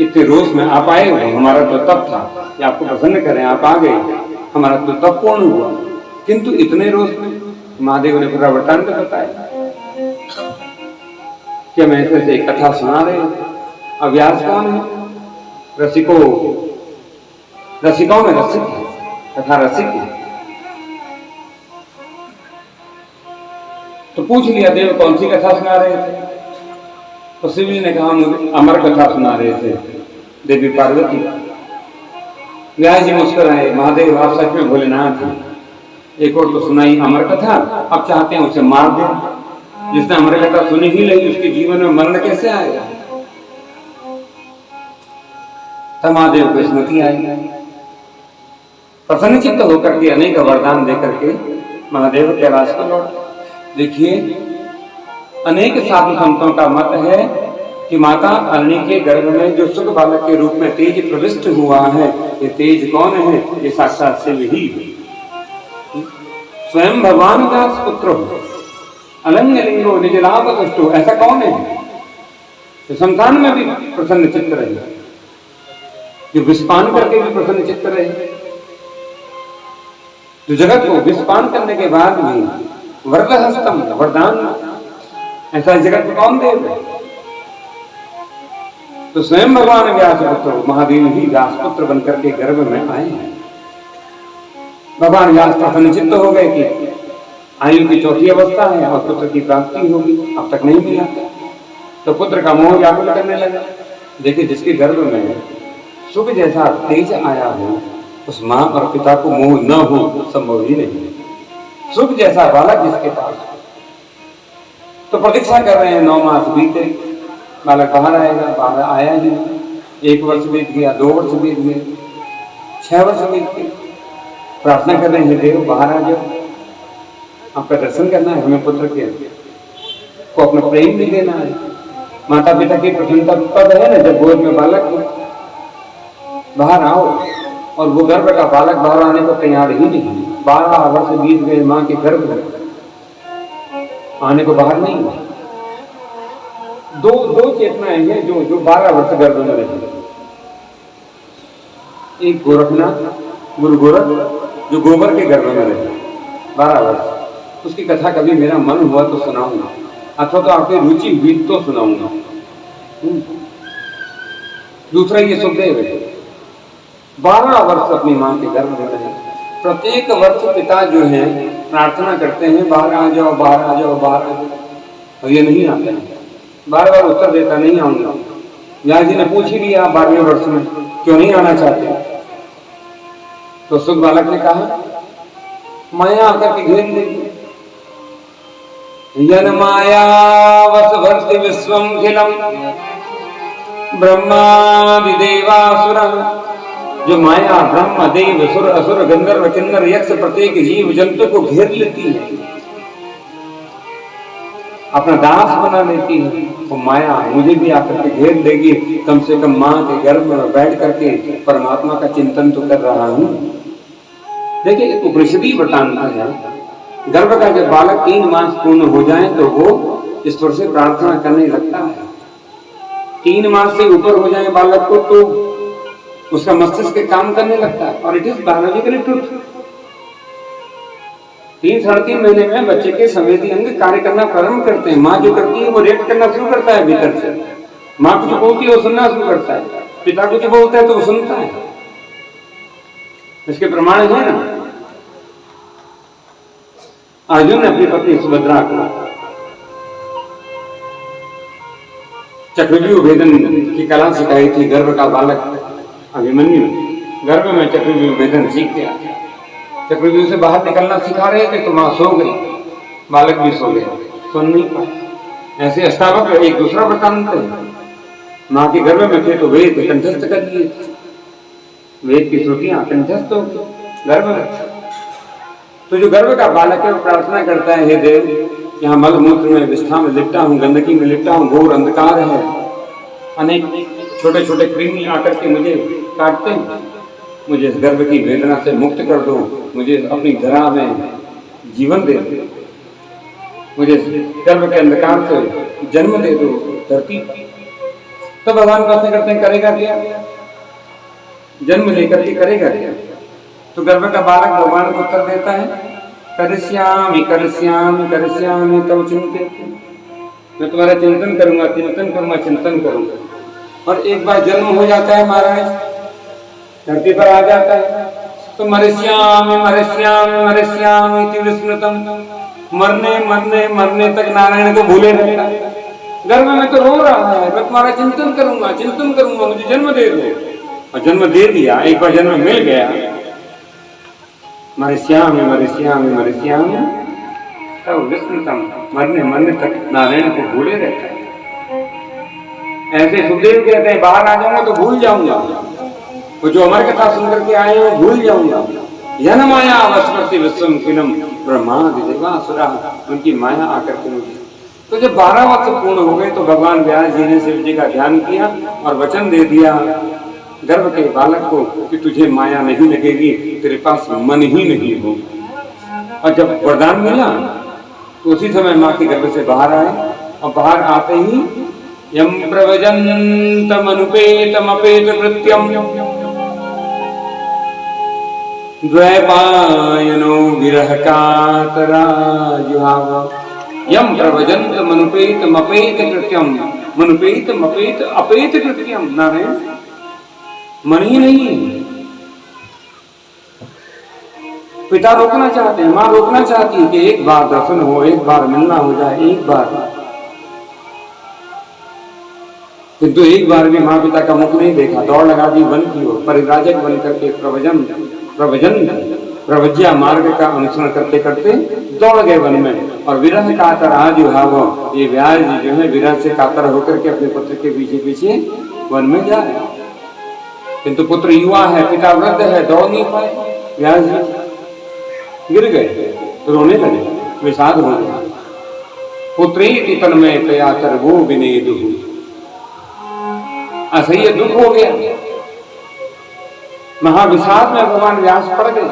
इतने रोष में आप आए हो, हमारा तो तप था कि आपको प्रसन्न करें, आप आ गए, हमारा तो तप पूर्ण हुआ, किंतु इतने रोष में? महादेव ने पूरा वृत्तांत बताया कि हम ऐसे से कथा सुना रहे थे। अब व्यास कौन है? रसिकों में रसिक है, कथा रसिक है। तो पूछ लिया देव कौन सी कथा सुना रहे थे? तो शिव जी ने कहा मुझे अमर कथा सुना रहे थे, देवी पार्वती। व्यास जी मुस्कुराए, महादेव आप सच में भोलेनाथ हैं, एक और तो सुनाई अमर कथा, अब चाहते हैं उसे मार दें। जिसने अमर कथा सुनी ही नहीं उसके जीवन में मरण कैसे आएगा? तब महादेव को स्मृति आई, प्रसन्नचित्त होकर के अनेक वरदान देकर के महादेव कैलाश को लौटे। देखिए अनेक साधु संतों का मत है कि माता अरणी के गर्भ में जो सुख बालक के रूप में तेज प्रविष्ट हुआ है, ये तेज कौन है? ये साक्षात शिव ही है। स्वयं भगवान का पुत्र हो, अलंग लिंगो निज लाभ तुष्टो, ऐसा कौन है? तो संतान में भी प्रसन्न चित्त रहे, जो विषपान करके भी प्रसन्न चित्त रहे, जो जगत को विषपान करने के बाद भी वरदहस्तम वरदान, ऐसा जगत को कौन देगा? तो स्वयं भगवान व्यासपुत्र महादेव ही व्यासपुत्र बनकर के गर्भ में आए हैं। भगवान व्यास प्रसन्न चित्त हो गए कि आयु की चौथी अवस्था है और पुत्र की प्राप्ति होगी, अब तक नहीं मिला, तो पुत्र का मोह व्याकुल करने लगा। देखिए, जिसके गर्भ में सुख जैसा तेज आया हो, उस मां और पिता को मोह न हो संभव ही नहीं। सुख जैसा बालक जिसके पास, तो प्रतीक्षा कर रहे हैं। 9 मास बीते, बालक बाहर आएगा, बाहर आया ही। 1 वर्ष बीत गया, 2 वर्ष बीत गए, 6 वर्ष बीत गए। प्रार्थना कर रहे हैं, देव बाहर आ जाओ, आपका दर्शन करना है, हमें पुत्र के को अपना प्रेम भी देना है। माता पिता की प्रसन्नता पद है ना, जब गोद में बालक हो, बाहर आओ। और वो गर्भ का बालक बाहर आने को तैयार ही नहीं। 12 वर्ष बीत गए मां के गर्भ में, आने को बाहर नहीं। दो चेतनाएं हैं जो 12 वर्ष गर्भ में रही। एक गोरखनाथ, गुरु गोरख, जो गोबर के गर्भ में रहे 12 वर्ष। उसकी कथा कभी मेरा मन हुआ तो सुनाऊंगा, अथवा तो आपकी रुचि हुई तो सुनाऊंगा। दूसरा ये सुखदेव है, 12 वर्ष अपनी मां के गर्भ में रहे। प्रत्येक वर्ष पिता जो है प्रार्थना करते हैं, बाहर आ जाओ, बाहर आ जाओ, बाहर आ जाओ, और ये नहीं आते हैं। बार बार उत्तर देता, नहीं आऊंगा। व्यास जी ने पूछ ही लिया 12वें वर्ष में, क्यों नहीं आना चाहते? तो सुख बालक ने कहा, माया आकर के घेर लेगी। यन माया वसवर्ति विश्वम खिलम ब्रह्मादि देवासुरः। जो माया ब्रह्म देव सुर असुर गंधर्व किन्नर यक्ष प्रत्येक जीव जंतु को घेर लेती है, अपना दास बना लेती है, वो माया मुझे भी आकर के घेर लेगी। कम से कम मां के गर्भ में बैठ करके परमात्मा का चिंतन तो कर रहा हूं। देखिए, उपनिषदी वृत्तांत है, गर्भ का जब बालक 3 मास पूर्ण हो जाए तो वो ईश्वर से प्रार्थना करने लगता है। 3 मास से ऊपर हो जाए बालक को तो उसका मस्तिष्क काम करने लगता है, और इट इज बायोलॉजिकली ट्रूथ। 3-3.5 महीने में बच्चे के संवेदी अंग कार्य करना प्रारंभ करते हैं। माँ जो करती है वो रिएक्ट करना शुरू करता है भीतर से। माँ कुछ बोलती है वो सुनना शुरू करता है, पिता कुछ बोलता है तो वो सुनता है। इसके प्रमाण है ना, अर्जुन ने अपनी पत्नी सुभद्रा को चक्रव्यूह भेदन की कला सिखाई थी। गर्भ का बालक अभिमन्यु गर्भ में चक्रव्यूह भेदन सीख गया। चक्रव्यूह से बाहर निकलना सिखा रहे थे तो मां सो गई, बालक भी सो गया, सुन नहीं पाया। ऐसे अष्टावक्र एक दूसरा वृत्तांत है। मां के गर्भ में थे तो वेद कंठस्थ कर दिए, वेद की श्रुतियां कंठस्थ हो गर्भ में। तो जो गर्भ का बालक है वो प्रार्थना करता है, हे देव, यहाँ मल मूत्र में विष्ठा में लिपटा हूँ, गंदगी में लिपटा हूँ, घोर अंधकार है, अनेक छोटे छोटे कृमि आकर के मुझे काटते हैं, मुझे इस गर्भ की वेदना से मुक्त कर दो, मुझे अपनी धरा में जीवन दे दो, मुझे गर्भ के अंधकार से जन्म दे दो धरती। तो भगवान प्रश्न करते हैं, करेगा क्या? जन्म लेकर के करेगा क्या? तो गर्भ का बालक भगवान को उत्तर देता है, करिष्यामि करिष्यामि करिष्यामि तव चिंतयति। मैं तुम्हारा चिंतन करूंगा, चिंतन करूंगा, चिंतन करूंगा। और एक बार जन्म हो जाता है महाराज, धरती पर आ जाता है तो मरिष्यामि मरिष्यामि मरिष्यामि इति विस्मृतम। मरने मरने मरने तक नारायण को भूले रहता है। गर्भ में तो रो रहा है, मैं तुम्हारा चिंतन करूंगा, चिंतन करूंगा, मुझे जन्म दे दो। और जन्म दे दिया, एक बार जन्म मिल गया, मरिष्यामि मरिष्यामि मरिष्यामि तब विस्मृतम। मरने मरने तक नारायण को भूले रहता है। ऐसे सुखदेव कहते हैं, बाहर आ जाऊंगा तो भूल जाऊंगा, वो जो अमर कथा सुनकर के आए हैं भूल जाऊंगा। यन माया वसवर्ति विश्वम खिलम ब्रह्मादि देवासुरः। उनकी माया आकर के मुझे। तो जब 12 वर्ष पूर्ण हो गए तो भगवान व्यास जी ने शिव जी का ध्यान किया और वचन दे दिया गर्भ के बालक को कि तुझे माया नहीं लगेगी, तेरे पास मन ही नहीं होगा। और जब वरदान मिला तो उसी समय माँ के गर्भ से बाहर आए, और बाहर आते ही यम प्रव्रजन्तमनुपेतमपेतकृत्यम् द्वैपायनो विरहकातराजुहाव। यम प्रव्रजन्तमनुपेतमपेतकृत्यम् मनुपेतमपेत अपेतकृत्यम्। नारायण मन ही नहीं, पिता रोकना चाहते हैं, माँ रोकना चाहती है कि एक बार दर्शन हो, एक बार मिलना हो जाए, एक बार। किंतु एक बार भी माँ पिता का मुख नहीं देखा, दौड़ लगा दी वन की ओर, परिव्राजक बन करके प्रवज्या मार्ग का अनुसरण करते करते दौड़ गए वन में। और विरह कातर आज वो ये व्यास जी जो है विरह से कातर होकर के अपने पुत्र के पीछे पीछे वन में जा रहे। किंतु पुत्र युवा है, पिता वृद्ध है, दौड़ नहीं पाए। व्यास जी गिर गए, रोने लगे, विषाद हो गया। पुत्री तन्मय तयातर वो विनय दुख, असह्य दुख हो गया। महाविषाद में भगवान व्यास पड़ गए।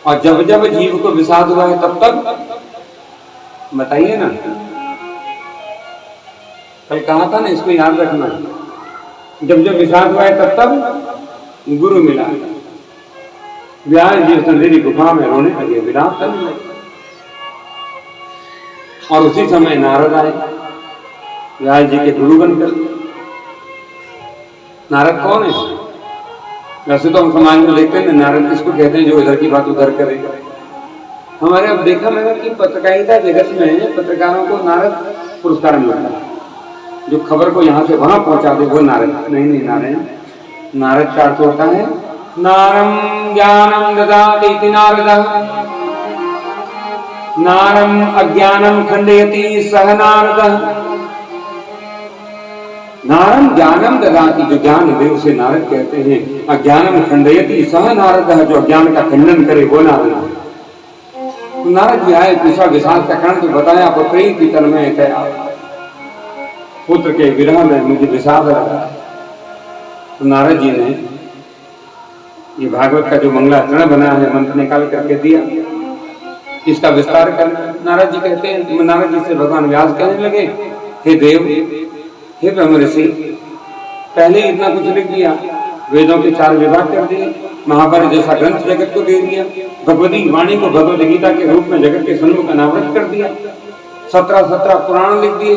और जब जब जीव को विषाद हुआ है तब तक बताइए ना, कल कहा था ना, इसको याद रखना। जब जब विषाद हुआ है तब तब गुरु मिला। व्यास जी अंधेरी गुफा में रोने लगे, विलाप करने लगे। और उसी समय नारद आए व्यास जी के गुरु बनकर। नारद कौन है? वैसे तो हम समाज में देखते हैं नारद किसको कहते हैं, जो इधर की बात उधर करे। हमारे अब देखा मैंने कि पत्रकारिता जगत में पत्रकारों को नारद पुरस्कार मिलता है। जो खबर को यहाँ से वहां पहुंचा दे वो नारद। नहीं नारायण, नारद का अर्थ होता है नारम ज्ञानम ददाति इति नारदः, नारम अज्ञानम खंडयति सह नारदः। नारम ज्ञानम ददाति, जो ज्ञान दे उसे नारद कहते हैं। अज्ञानम खंडयति सह नारदः, जो अज्ञान का खंडन करे वो नारद। तो नारद जी आए, पूछा विषाद का कारण, तो बताया पुत्री की तन्मय तया, पुत्र के विरह में मुझे विषाद रहा। तो नारद जी ने ये भागवत का जो मंगलाचरण बना है मंत्र निकाल करके दिया, इसका विस्तार करना। नारद जी कहते हैं, नारद जी से भगवान व्यास कहने लगे, हे देव, हे ब्रह्म ऋषि, पहले इतना कुछ लिख दिया, वेदों के 4 विभाग कर दिए, महाभारत जैसा ग्रंथ जगत को दे दिया, भगवती वाणी को भगवद गीता के रूप में जगत के सम्मुख अनावृत कर दिया, 17 पुराण लिख दिए,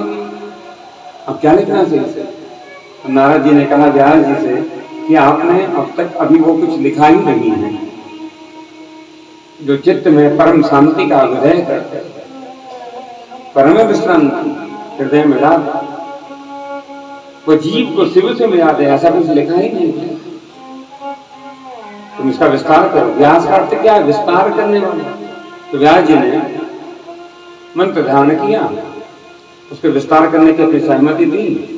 अब क्या लिखना चाहिए? नारद जी ने कहा व्यास जी से कि आपने अब तक अभी वो कुछ लिखा ही नहीं है जो चित्त में परम शांति का हृदय करते, परम विश्रांति हृदय में डाल, वो जीव को शिव से मिला दे, ऐसा कुछ लिखा ही नहीं है। तुम इसका विस्तार करो। व्यास का अर्थ क्या है? विस्तार करने वाले। तो व्यास जी ने मंत्र ध्यान किया, उसके विस्तार करने की अपनी सहमति दी।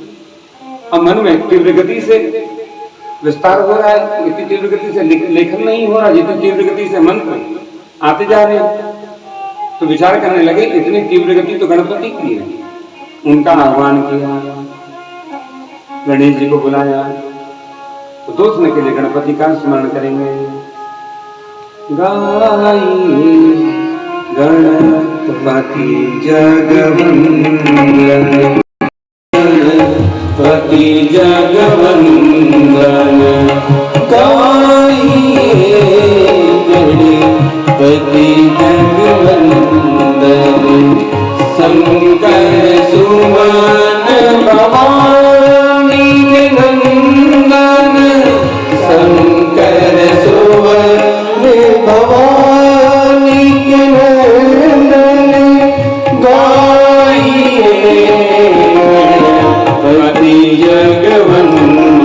अब मन में तीव्र गति से विस्तार हो रहा है, इतनी तीव्र गति से लेखन नहीं हो रहा जितनी तीव्र गति से मंत्र आते जा रहे हैं। तो विचार करने लगे, इतनी तीव्र गति तो गणपति की है। उनका आह्वान किया, गणेश जी को बुलाया, तो दोषने के लिए गणपति का स्मरण करेंगे। गाइए गणपति जगवंदन, गणपति जगवंदन, गाइए गणपति जगवंदन, शंकर सुमन भवानी नंदन, शंकर सुमन भवानी नंदन, गाइए गणपति जगवंदन।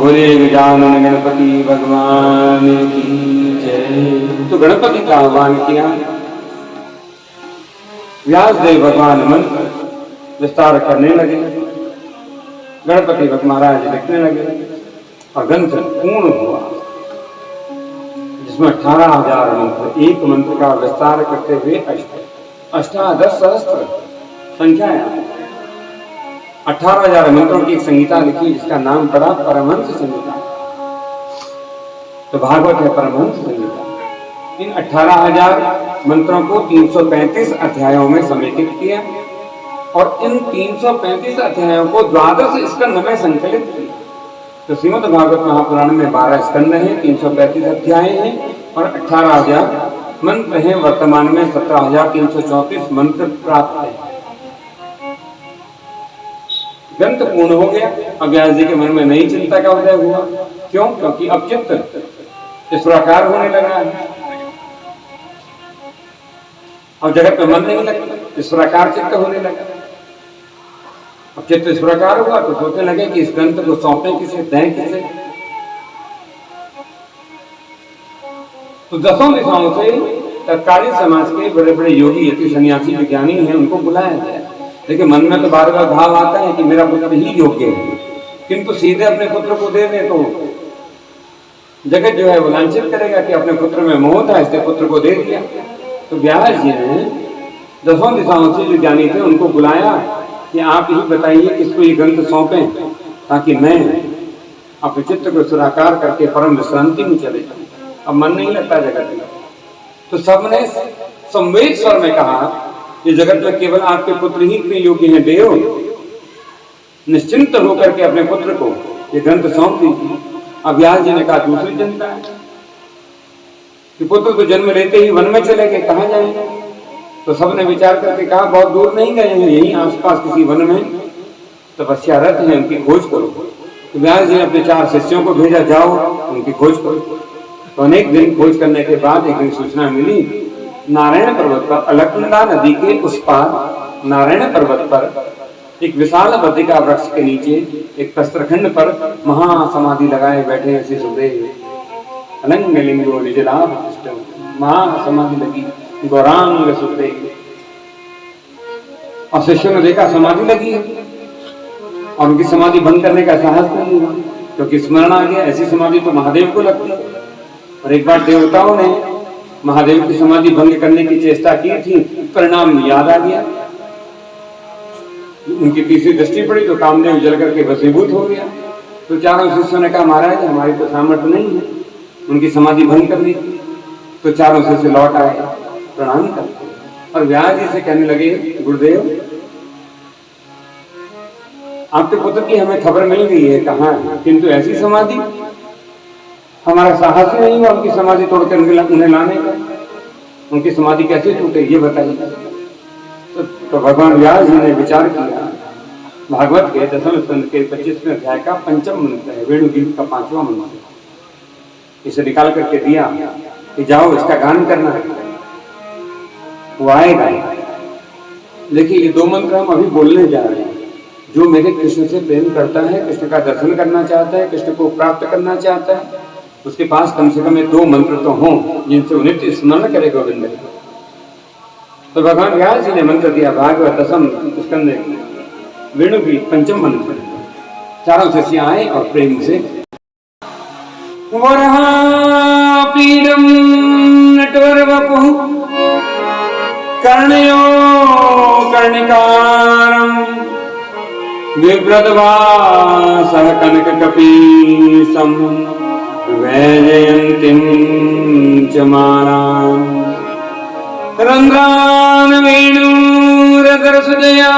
बोले गजानन गणपति भगवान की जय। तो गणपति का आह्वान किया। व्यासदेव भगवान मंत्र विस्तार करने लगे। गणपति भक्त महाराज लिखने लगे और ग्रंथ पूर्ण हुआ, जिसमें 18,000 मंत्र, एक मंत्र का विस्तार करते हुए अष्टादश सहस्त्र संख्या है। 18,000 मंत्रों की एक संहिता लिखी, जिसका नाम पड़ा परमहंस संहिता। तो भागवत है परमहंस संहिता। इन 18,000 मंत्रों को 335 अध्यायों में समेकित किया और इन 335 अध्यायों को 12 स्कंद में संकलित किया। तो श्रीमद् भागवत महापुराण में 12 स्कंद हैं, 335 अध्याय हैं और 18,000 मंत्र हैं। वर्तमान में 17,334 मंत्र प्राप्त है। ग्रंथ पूर्ण हो गया। अब व्यास जी के मन में नई चिंता का उदय हुआ। क्यों? क्योंकि अब चित्त ईश्वराकार होने लगा है। अब जगत में मन नहीं लगता, ईश्वराकार चित्त होने लगा। अब चित्त ईश्वराकार हुआ तो सोचने लगे कि इस ग्रंथ को सौंपे किसे, दें किसे। तो दसों दिशाओं से तत्कालीन समाज के बड़े बड़े योगी, यति, सन्यासी, विज्ञानी हैं, उनको बुलाया गया। लेकिन मन में तो बार बार भाव आता है कि मेरा पुत्र ही योग्य है, किंतु सीधे अपने पुत्र को दे दे तो जगत जो है वो लांछित करेगा कि अपने पुत्र में मोह था, इसलिए पुत्र को दे दिया। तो व्यास जी ने दसों दिशाओं से जो ज्ञानी थे उनको बुलाया कि आप ही बताइए किसको ये ग्रंथ सौंपें, ताकि मैं अपने चित्त को सुराकार करके परम विश्रांति में चले जाऊं। अब मन नहीं लगता जगत में। तो सबने संवेद स्वर में कहा कि जगत में केवल आपके पुत्र ही इतने योग्य हैं, देव निश्चिंत होकर के अपने पुत्र को ये ग्रंथ सौंप दीजिए। अब व्यास जी ने कहा दूसरी चिंता है कि पुत्र तो जन्म लेते ही वन में चले गए, कहाँ जाएंगे? तो सबने विचार करके कहा बहुत दूर नहीं गए हैं, यहीं आसपास किसी वन में तपस्यारत हैं, उनकी खोज करो। तो व्यास जी ने अपने 4 शिष्यों को भेजा, जाओ उनकी खोज करो। तो अनेक दिन खोज करने के बाद एक दिन सूचना मिली, नारायण पर्वत पर, अलकनंदा नदी के उस पार नारायण पर्वत पर एक विशाल बद्रिका वृक्ष के नीचे एक प्रस्तरखंड पर महासमाधि लगाए बैठे ऐसे सुखदेव। अलंग लिंगो निजलाभ महासमाधि लगी गौरांग सुखदेव। और शिष्यों ने देखा समाधि लगी है और उनकी समाधि भंग करने का साहस नहीं हुआ, क्योंकि स्मरण आ गया ऐसी समाधि तो महादेव को लगती है। और एक बार देवताओं ने महादेव की समाधि भंग करने की चेष्टा की थी, परिणाम याद आ गया। उनकी तीसरी दृष्टि पड़ी तो कामदेव जल करके वशीभूत हो गया। तो चारों शिष्यों ने कहा महाराज हमारी तो सामर्थ्य नहीं है उनकी समाधि भंग करने की। तो चारों शिष्य लौट आए, प्रणाम करते और व्यास जी से कहने लगे, गुरुदेव आपके पुत्र की हमें खबर मिल गई है, कहाँ है, किंतु ऐसी समाधि हमारा साहस नहीं हुआ उनकी समाधि तोड़कर उन्हें लाने का। उनकी समाधि कैसे टूटे ये बताइए। तो भगवान व्यास जी ने विचार किया। भागवत के 10वें स्कंद के 25वें अध्याय का 5वां मंत्र है, वेणुगीत का 5वां मंत्र। इसे निकाल करके दिया कि जाओ इसका गान करना है, वो आएगा। देखिए ये 2 मंत्र हम अभी बोलने जा रहे हैं। जो मेरे कृष्ण से प्रेम करता है, कृष्ण का दर्शन करना चाहता है, कृष्ण को प्राप्त करना चाहता है, उसके पास कम से कम 2 मंत्र तो हों जिनसे उन्हें स्मरण करे गोविंद। तो भगवान व्यास जी ने मंत्र दिया, भागवत 10वें स्कंद वेणुगीत 5वां मंत्र। चारों शिष्य आए और प्रेम से वरापीडं नटवरवपुः कर्णयो कर्णिकारं बिभ्रद्वासः कनककपीशं वैजयन्तीं च मालाम् रन्ध्रान् वेणुरधरसुजया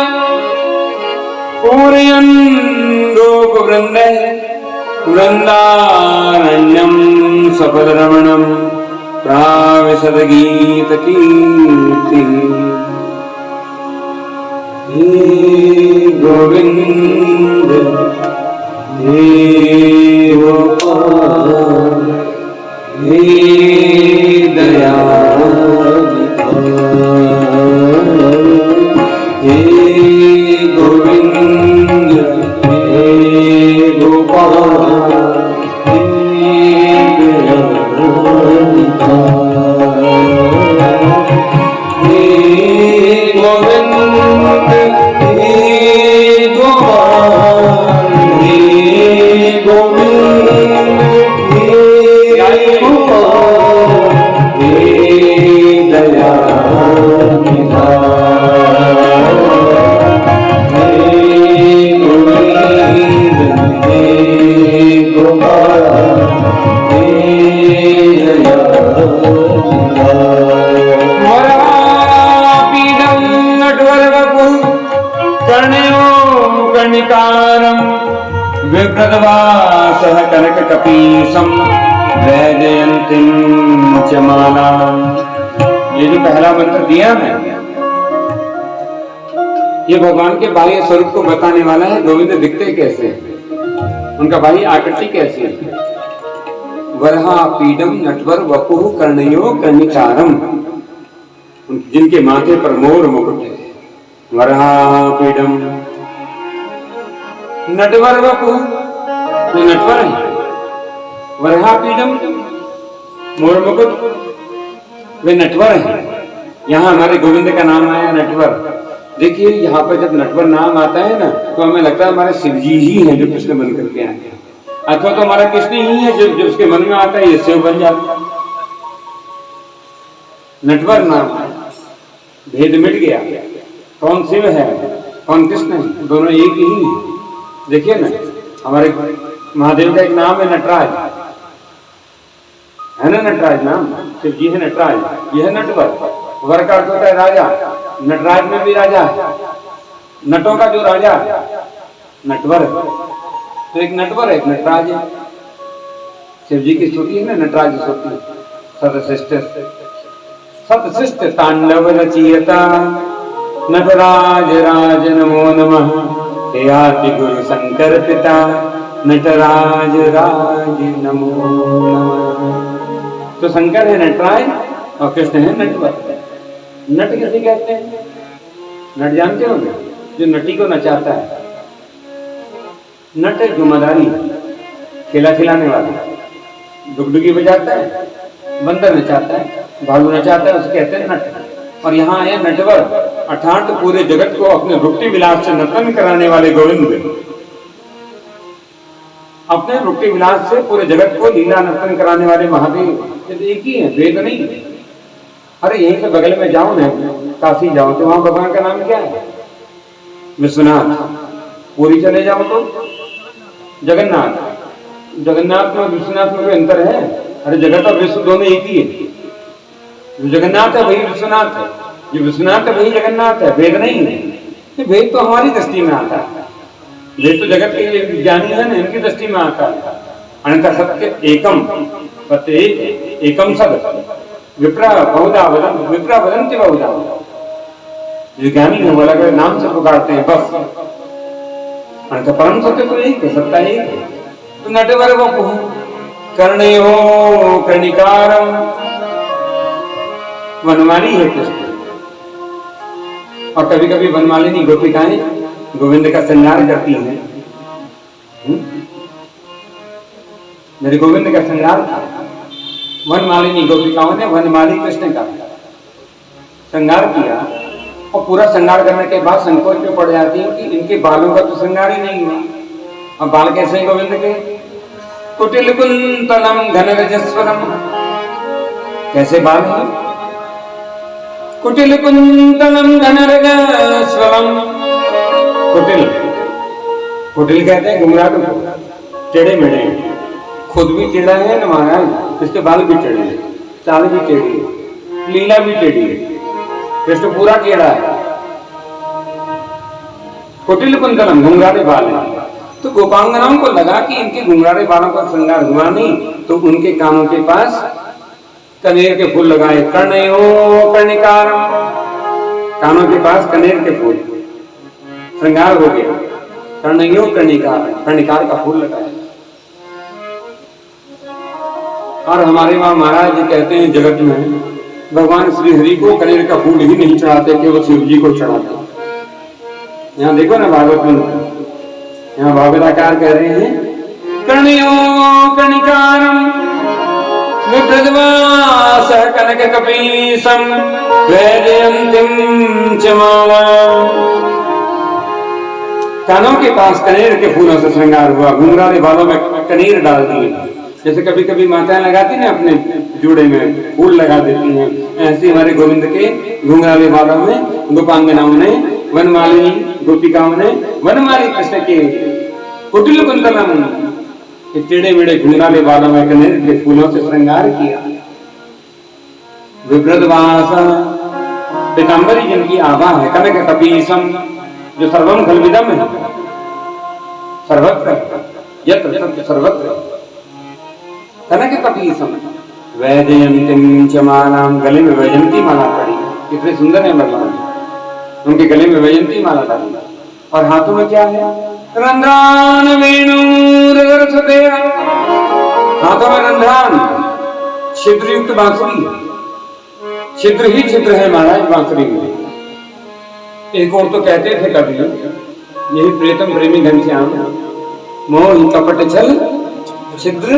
पूरयन् गोपवृन्दः वृन्दारण्यं सपदरमणं प्राविशद गीतकीर्तिः। हे गोविंद हे गोपाल हे दयाल हे गोविंद हे गोपाल वरापीडं नटवरवपुः कर्णयो कर्णिकारं विप्रदवासः कनककपीशं वैजयन्तीं च मालाम्। ये जो पहला मंत्र दिया है ये भगवान के बाह्य स्वरूप को बताने वाला है। गोविंद दिखते कैसे हैं, उनका बाह्य आकृति कैसी है। वरहा पीडम नटवर वपुः कर्णयो कर्णिकारम, जिनके माथे पर मोर मुकुट है। वरहा पीडम नटवर वपुः, जो नटवर है। वरहा पीडम मोर मुकुट, वे नटवर है। यहाँ हमारे गोविंद का नाम आया नटवर। देखिए यहाँ पर जब नटवर नाम आता है ना तो हमें लगता है हमारे शिव जी ही हैं जो कृष्ण बन करके आए हैं, अथवा तो हमारा कृष्ण ही है जो उसके मन में आता है ये शिव बन जाता है। नटवर नाम भेद मिट गया, कौन शिव है कौन कृष्ण है, दोनों एक ही है। देखिए ना हमारे महादेव का एक नाम है नटराज, है ना नटराज नाम, शिव जी है नटराज, यह है नटवर। वर का अर्थ होता है राजा, नटराज में भी राजा है, नटों का जो राजा नटवर है। तो एक नटवर है एक नटराज है। शिव जी की स्तुति है ना नटराज स्तुति, सतशिष्ट तांडव रचयिता नटराज राज नमो नमः, हे आदि गुरु शंकर पिता नटराज राज नमो नमः। तो शंकर है नटराज और कृष्ण है नटवर। नट किसे कहते हैं? नट जानते हो ना, जो नटी को नचाता है। नट एक जुम्मेदारी है, खेला खिलाने वाला, डुगडुगी बजाता है, बंदर नचाता है, भालू नचाता है, उसे कहते हैं नट। और यहाँ है नटवर, अर्थात पूरे जगत को अपने रुक्ति विलास से नर्तन कराने वाले गोविंद। अपने रुक्ति विलास से पूरे जगत को लीला नर्तन कराने वाले महादेव एक ही है, भेद नहीं। अरे यहीं से बगल में जाओ ना, काशी जाओ तो वहां भगवान का नाम क्या है? विश्वनाथ। पूरी चले जाओ तो जगन्नाथ। जगन्नाथ में विश्वनाथ में कोई अंतर है? अरे जगत और विश्व दोनों एक ही है। जो जगन्नाथ है वही विश्वनाथ है, जो विश्वनाथ है वही जगन्नाथ है, भेद नहीं है। ये भेद तो हमारी दृष्टि में आता है, भेद तो जगत के विज्ञानी है ना, इनकी दृष्टि में आता है। अनंत सत्य एकम, सत्य एकम सत्य, विप्रा बहुधा वदंती बहुधा। विज्ञानी है बोला कर नाम से पुकारते हैं बस, अनंत परम सत्य तो एक है, सत्ता एक है। तो नटवर वपुः कर्णयो कर्णिकारम, वनमाली है कृष्ण। और कभी कभी वनमालिनी गोपिकाएं गोविंद का श्रृंगार करती हैं। मेरे गोविंद का श्रृंगार था। वनमालिनी गोपिकाओं ने वनमाली कृष्ण का श्रृंगार किया और पूरा श्रृंगार करने के बाद संकोच में पड़ जाती है कि इनके बालों का तो श्रृंगार ही नहीं हुआ। अब बाल कैसे हैं गोविंद के? कुटिल कुंतलम घनरजस्वरम, कैसे बाल हैं? कुटिल कुंतलम घनरजस्वरम। कुटिल, कुटिल कहते हैं घुंघराट को, टेढ़े मेढ़े, खुद भी टेढ़ा है न महाराज, इसके बाल भी टेढ़े हैं, चाल भी टेढ़ी है, लीला भी टेढ़ी है, कृष्ण पूरा टेढ़ा है। कुटिल कुंतलम, घुंघरारे बाल है। तो गोपांगनाओं को लगा कि इनके घुंघरारे बालों का श्रृंगार हुआ नहीं, तो उनके कानों के पास कनेर के फूल लगाए। कर्णयो कर्णिकारम, कानों के पास कनेर के फूल, श्रृंगार हो गया। कर्णयो कर्णिकार, कर्णिकार का फूल लगाया। और हमारे वहां महाराज जी कहते हैं जगत में भगवान श्री हरि को कनेर का फूल ही नहीं चढ़ाते, केवल शिव जी को चढ़ाते। यहाँ देखो ना भागवत में, यहाँ भागवताकार कह रहे हैं कर्णयो कर्णिकारम विप्रदवास कनक कपीसम वैजयंतीं च मालाम्। कानों के पास कनेर के फूलों से श्रृंगार हुआ, घुंघराले बालों में कनेर डाल दिए। जैसे कभी कभी माताएं लगाती ना अपने जूड़े में फूल लगा देती हैं, ऐसे हमारे गोविंद के घुंघराले बालों में गोपांगनाओं ने, वनमाली गोपिकाओं ने वनमाली कृष्ण के कुटिल कुंतलम कि टेढ़े मेढ़े घुंघराले बालों में कनेर के फूलों से श्रृंगार किया। विवृतवास पीताम्बरी जिनकी आभा है, कनक कपीसम जो सर्वम खलविदम है, सर्वत्र यत्र तत्र सर्वत्र। कनक कपीसम वैजयंतीम च मालाम, गले में वैजयंती माला पड़ी, कितने सुंदर है भगवान, उनके गले में वैजयंती माला पड़ी। और हाथों में क्या है? रंध्रान वेणुर सदैव, हाथों में रंध्रान, छिद्रयुक्त बांसुरी, छिद्र ही छिद्र है महाराज बांसुरी में। एक और तो कहते थे कभी, यही प्रियतम प्रेमी घनश्याम, मोहि कपट छल छिद्र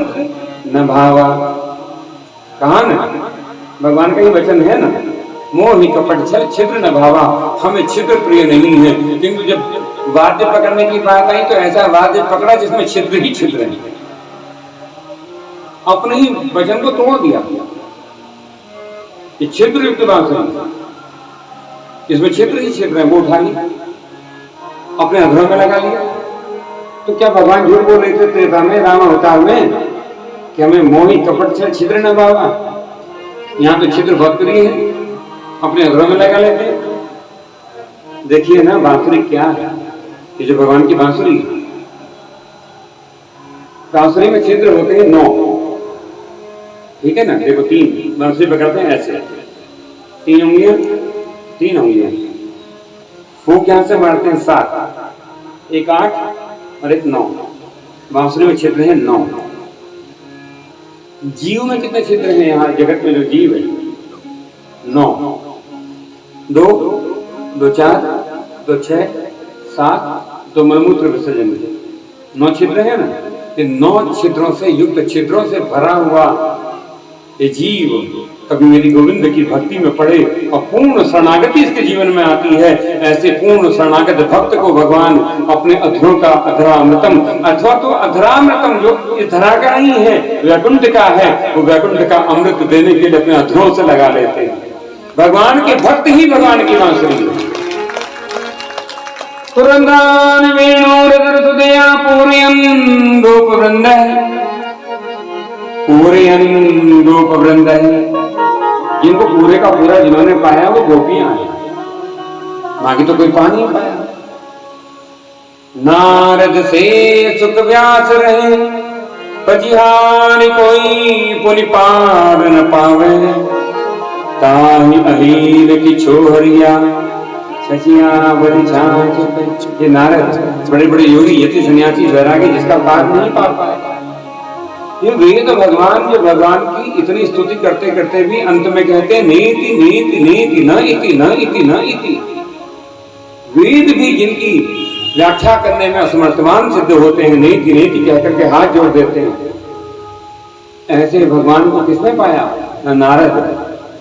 न भावा। कहा ना, भगवान का ही वचन है ना, मोहि कपट छल छिद्र न भावा, हमें छिद्र प्रिय नहीं है। किंतु जब वाद्य पकड़ने की बात आई तो ऐसा वाद्य पकड़ा जिसमें छिद्र ही छिद्र है, अपने ही वचन को तोड़ दिया। ये छिद्र युक्त बांसुरी, इसमें छिद्र ही छिद्र है, वो उठा लिया, अपने अधरों में लगा लिया। तो क्या भगवान झूठ बोल रहे थे त्रेता में, राम अवतार में, कि हमें मोहि कपट छल छिद्र न भावा? यहाँ तो छिद्र बहुत प्रिय है, अपने अधरों में लगा लेते हैं। देखिए ना बांसुरी क्या है, ये जो भगवान की बांसुरी है, बांसुरी में छिद्र होते हैं 9, ठीक है ना। देखो 3 बांसुरी पकड़ते हैं ऐसे, 3 उंगलियां, 3 उंगलियां, फूंक यहां से मारते हैं 7, एक 8 और एक 9। बांसुरी में छिद्र है 9। जीव में कितने छिद्र हैं? यहाँ जगत में जो जीव है 9, 2, 2 4, 2 6, 7, 2 मलमूत्र विसर्जन, 9 छिद्र है ना। ये 9 छिद्रों से युक्त, छिद्रों से भरा हुआ ये जीव कभी मेरी गोविंद की भक्ति में पड़े और पूर्ण शरणागति इसके जीवन में आती है। ऐसे पूर्ण शरणागत भक्त को भगवान अपने अधरों का अधरामृतम, अथवा तो अधरामृतम जो इस धरा का ही है, वैकुंठ का है, वो वैकुंठ का अमृत देने के लिए अपने अधरों से लगा लेते हैं। भगवान के भक्त ही भगवान की बांसुरी है। तुरंदान वेणुर सुदया पूरयन् गोप वृंद, पूरयन् गोप वृंद, जिनको पूरे का पूरा जिन्होंने पाया वो गोपियां हैं, बाकी तो कोई पा नहीं पाया। नारद से सुख व्यास रहे, पजिहार कोई पुनि पार न पावे, ताहि अहीर की छोहरिया सचिया बड़ी झांक। ये नारद बड़े बड़े योगी यति सन्यासी वैरागी जिसका पार नहीं पा पाए। ये वेद भगवान जो भगवान की इतनी स्तुति करते करते भी अंत में कहते हैं नीति नीति नीति न इति न इति न इति। वेद भी जिनकी व्याख्या करने में असमर्थवान सिद्ध होते हैं, नीति नीति कहकर के हाथ जोड़ देते हैं, ऐसे भगवान को किसने पाया? न नारद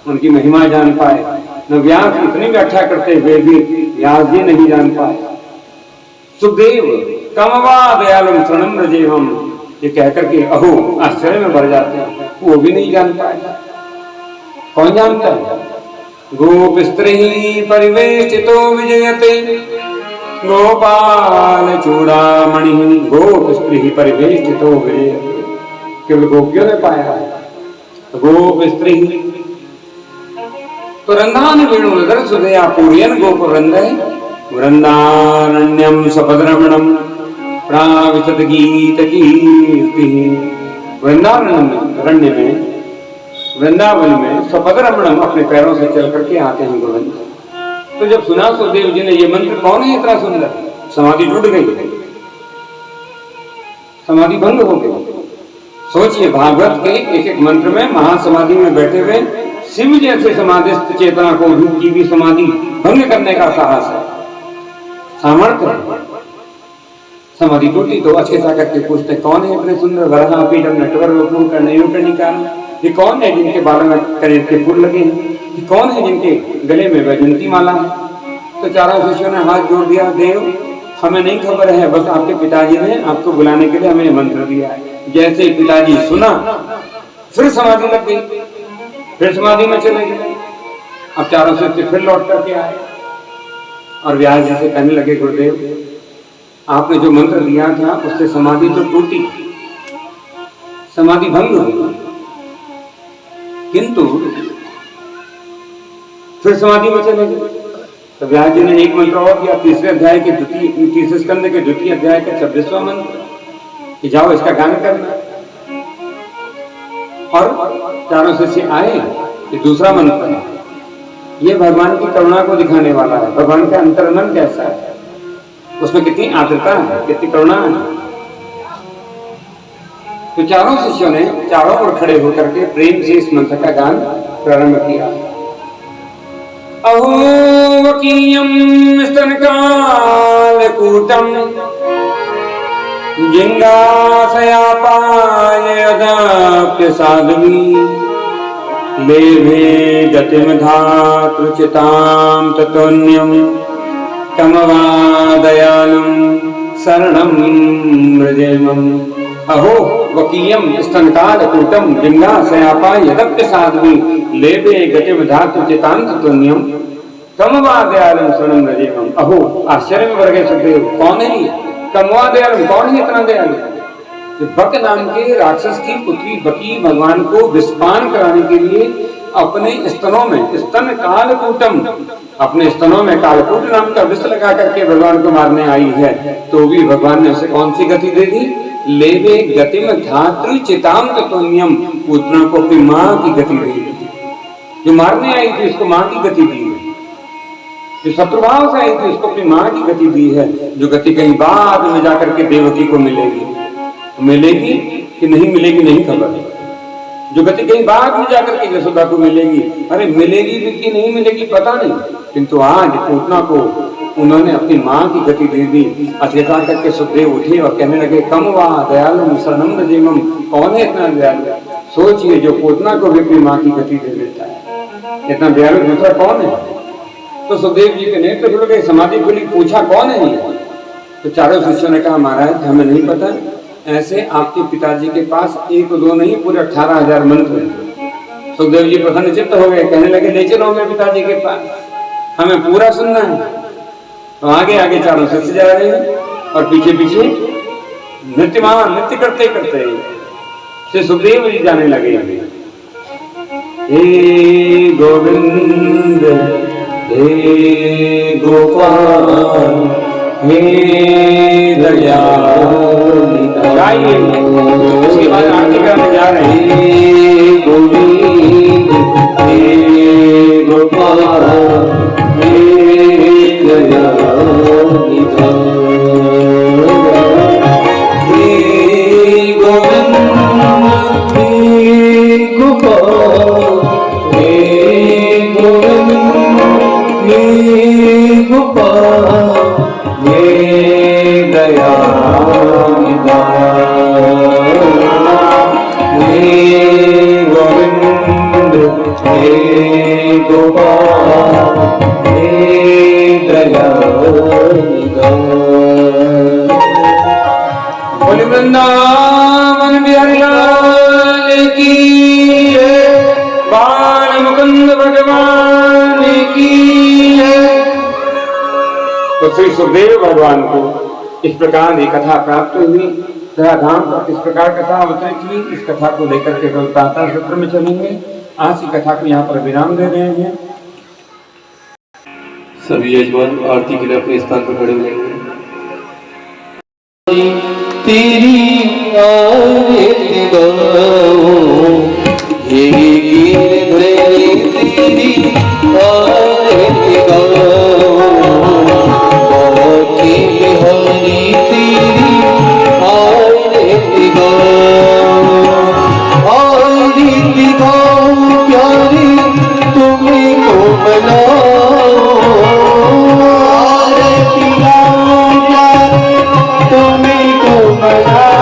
उनकी महिमा जान पाए, न व्यास इतनी व्याख्या करते हुए भी व्यास जी नहीं जान पाए। सुखदेव कमवा दयालु शरणम रजेवम, ये कहकर के अहो आश्चर्य में भर जाते हैं, वो भी नहीं जान पाए। कौन जानता है? गोप स्त्री परिवेशितो विजयते, गोपाल चूड़ामणि गोप स्त्री परिवेशितो विजयते। केवल गोपियों ने पाया है। गोप स्त्री तो रंधान वेणुर सुदया पूरयन् गोप वृंदे, वृंदारण्यम सपद्रमणम प्राविशद गीत कीर्ति। वृंदारण्य में, वृंदावन में सपद्रमणम अपने पैरों से चल करके आते हैं गोविंद। तो जब सुना सुखदेव जी ने ये मंत्र, कौन है इतना सुंदर, समाधि टूट गई, समाधि भंग हो गई। सोचिए भागवत के एक एक मंत्र में महासमाधि में बैठे हुए शिव जैसे समाधिस्थ चेतना को की भी समाधि भंग करने का साहस है, सामर्थ्य है। समाधि टूटी तो अच्छे सा करके पूछते कौन है इतने सुंदर वरहा पीठम नटवर वपुर कर्णयुकर्णिका, ये कौन है जिनके बालों में कनेर के फूल लगे हैं, ये कौन है जिनके गले में वैजयंती माला है। तो चारों शिष्यों ने हाथ जोड़ दिया, देव हमें नहीं खबर है, बस आपके पिताजी ने आपको बुलाने के लिए हमें मंत्र दिया है। जैसे ही पिताजी सुना फिर समाधि लग गई, फिर समाधि में चले गए। अब चारों शिष्य फिर लौट करके आए और व्यास जी से कहने लगे, गुरुदेव आपने जो मंत्र दिया था उससे समाधि तो टूटी, समाधि भंग हुई, किंतु फिर समाधि में चले गए। तो व्यास जी ने एक मंत्र और किया, तीसरे स्कंद के द्वितीय अध्याय का 26वां मंत्र कि जाओ इसका गान करना। और चारों शिष्य आए कि दूसरा मंत्र है, ये भगवान की करुणा को दिखाने वाला है। भगवान का अंतर्मन कैसा है, उसमें कितनी आर्द्रता है, कितनी करुणा है। तो चारों शिष्यों ने चारों ओर खड़े होकर के प्रेम से इस मंत्र का गान प्रारंभ किया। अहो वकीयम स्तनकाल कूटम जिंगासयापाय अदाप्य साध्वी लेभे गतिम धातृचितां ततोन्यम तमवादयालुं शरणं व्रजेमं। अहो वकीयम स्तनकाल कूटम जिंगासयापाय यदप्य साध्वी लेभे गतिम धातृचितां ततोन्यम तमवादयालुं शरणं व्रजेमं। अहो आश्चर्य में पड़ गए सुखदेव, कौन है ये कमवादयालु, कौन है इतना दयालु। बक नाम के राक्षस की पुत्री बकी भगवान को विस्पान कराने के लिए अपने स्तनों में स्तन कालकूटम, अपने स्तनों में कालकूट नाम का विष लगा करके भगवान को मारने आई है। तो भी भगवान ने उसे कौन सी गति दे दी? लेवे गतिम धातृ चिताम ततोन्यम, पूतना को अपनी मां की गति दे दी। जो मारने आई थी उसको मां की गति दी है, जो शत्रुभाव से आई थी उसको अपनी मां की गति दी है। जो गति कहीं बाद में जाकर के देवकी को मिलेगी कि नहीं मिलेगी नहीं खबर। जो गति कहीं बाद में जाकर के यशोदा को मिलेगी, अरे मिलेगी भी कि नहीं मिलेगी पता नहीं, किंतु आज पूतना को उन्होंने अपनी मां की गति दे दी। अचेता करके सुखदेव उठे और कहने लगे, कम वाह दयालु शरणम व्रजेमं, कौन है इतना दयालु? सोचिए जो पूतना को भी अपनी मां की गति दे देता है, इतना दयालु दूसरा कौन है? तो सुखदेव जी के नेत्र खुल गए, समाधि खुली, पूछा कौन है ये? तो चारों शिष्यों ने कहा, महाराज हमें नहीं पता, ऐसे आपके पिताजी के पास एक दो नहीं पूरे 18,000 मंत्र हैं। सुखदेव जी प्रसन्न चित्त हो गए, कहने लगे ले चलो हमें पिताजी के पास, हमें पूरा सुनना है। तो आगे आगे चारों शिष्य जा रहे हैं और पीछे पीछे नृत्य करते करते श्री सुखदेव जी जाने लगे। हे गोविंद हे गोपाल हे दयाल, इसके बाद आरती करने जा रहे हैं। गोविंद हे गोपाल हे दयाल, हे गोविंद हे गोपाल हे गोविंद हे गोपाल हे दयाल, हे गोविंद हे गोपाल हे दयाल। बोले वृंदावन बिहारी लाल की, बाल मुकुंद भगवान की। तो श्री सुखदेव भगवान को इस प्रकार एक कथा प्राप्त हुई, धाम पर इस प्रकार कथा अवतरित हुई। इस कथा को लेकर के कल प्रातः सत्र में चलेंगे। आज की कथा को यहाँ पर विराम दे रहे हैं। सभी यजमान आरती के लिए अपने स्थान पर खड़े हुए। तेरी आरती गाऊं, हे गिरधरी तेरी आरती गाऊं, बाकी बिहारी तेरी आरती गाऊं, आरती गाऊं प्यारी तुम्हीं को मनाऊं, आरती गाऊं प्यारी तुम्हीं को मनाऊं।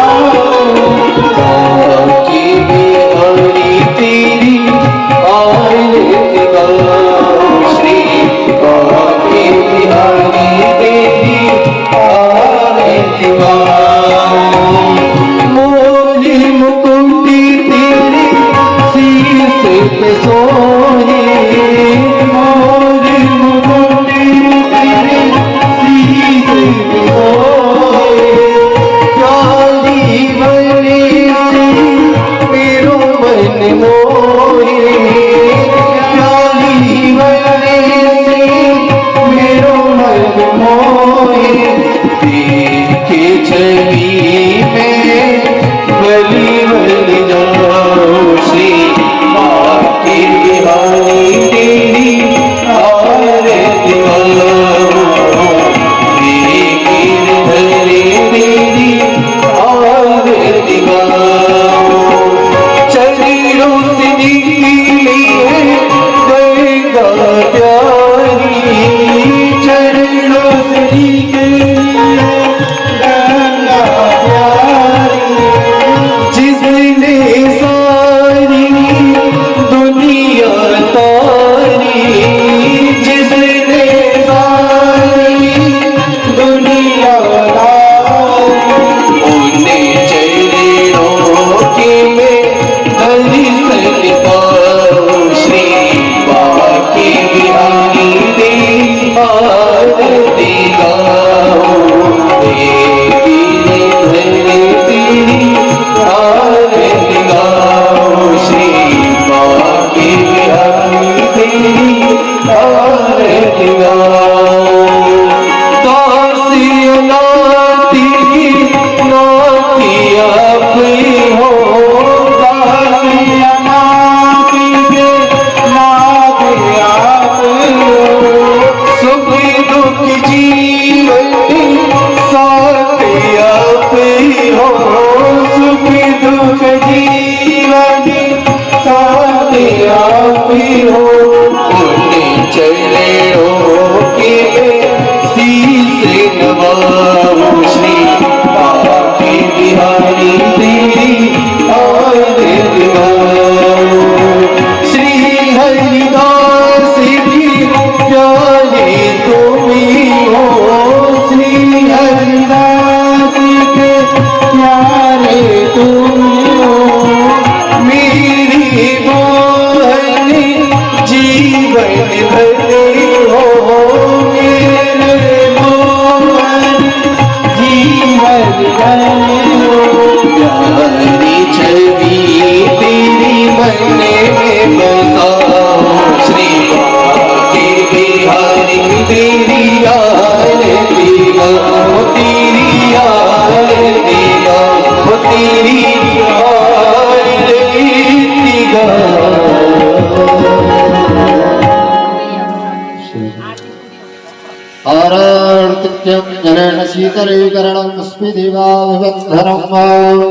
शीतलीकरणं स्मिदिवा विवत्सरम्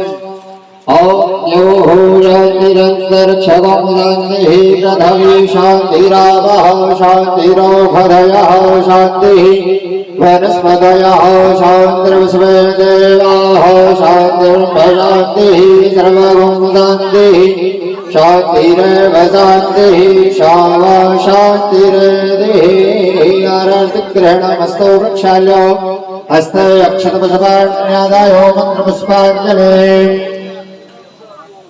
यो निरन्तरक्षगमुदन्तिः पृथ्वी शान्तिरावः शान्तिरोषधयः शान्तिः वनस्पतयः शान्तिर्विश्वे देवाः शान्तिर्शान्तिः सर्वगुणशान्तिः शान्तिरेव शान्तिः शावा शान्तिरेधिः आरतिग्रहणमस्तु वृक्षाल्यो हस्ते अक्षतपुष्पाण्यादायो मन्त्रपुष्पाञ्जले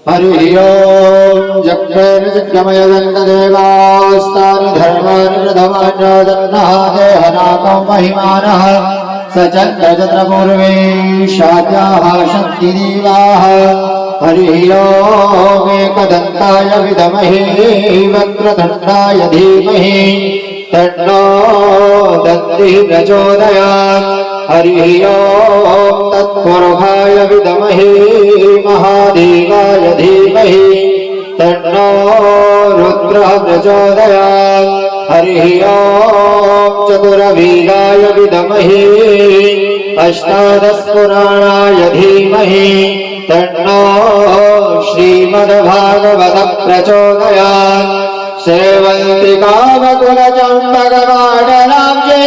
हरि ओम जग्मयगन्धदेवास्तानि धर्मानि प्रथमान्योदन्नः देहनाकं महिमानः सचन्द्रचन्द्रपूर्वे शाद्याः शक्तिदेवाः हरि ओम एकदन्ताय विद्महे वक्रतुण्डाय धीमहि तन्नो दन्तिः प्रचोदयात् हरि ओम तत्पुरुषाय विद्महे महादेवाय धीमहि तन्नो रुद्रः प्रचोदयात् हरि ओम चतुर्वेदाय विद्महे अष्टादशपुराणाय धीमहि तन्नो श्रीमद्भागवतः प्रचोदयात् सेवन्तिकावकुलचम्पकवाटलाब्जे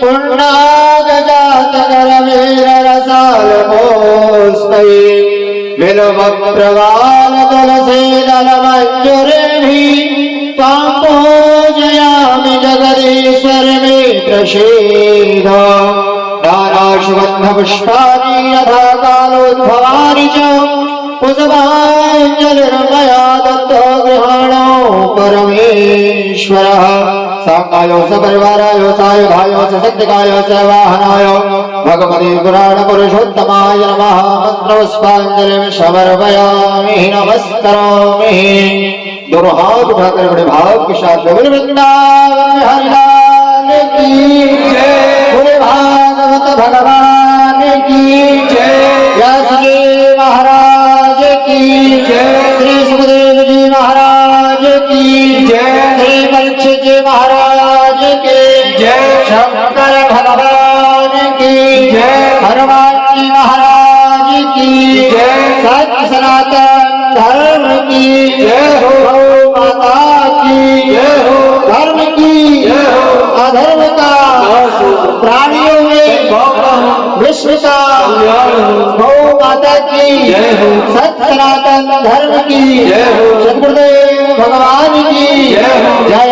पुण्डागजातकरवीररसालपोस्मै विलवप्रवालतुलसीदलमञ्जुरेभिः त्वां पूजयामि जगदीश्वर मे प्रसीद नानाशुगन्धपुष्पाणि यथा कालोद्भवानि च पुष्पाञ्जलिर्मया दत्तो गृहाणो परमेश्वरः साङ्गायो सपरिवाराय सायुधाय सशक्तिकाय स वाहनाय भगवते पुराणपुरुषोत्तमाय नमः मन्त्रपुष्पाञ्जलिं समर्पयामि नमस्करोमि दोनों उठाकर बड़े भाव के साथ वृंदावन हरिलाल की जय, बोले भागवत भगवान की जय, व्यास जी महाराज की जय, श्री सुखदेव जी महाराज की जय, श्री परीक्षित जी महाराज की जय, शंकर भगवान की जय, हनुमान जी महाराज की जय, सत्य सनातन धर्म की जय हो, माता की जय हो, धर्म की जय हो, अधर्म का प्राणियों में विश्व का गौ माता की जय हो, सत्य सनातन धर्म की जय हो, सद्गुरुदेव भगवान की जय हो, जय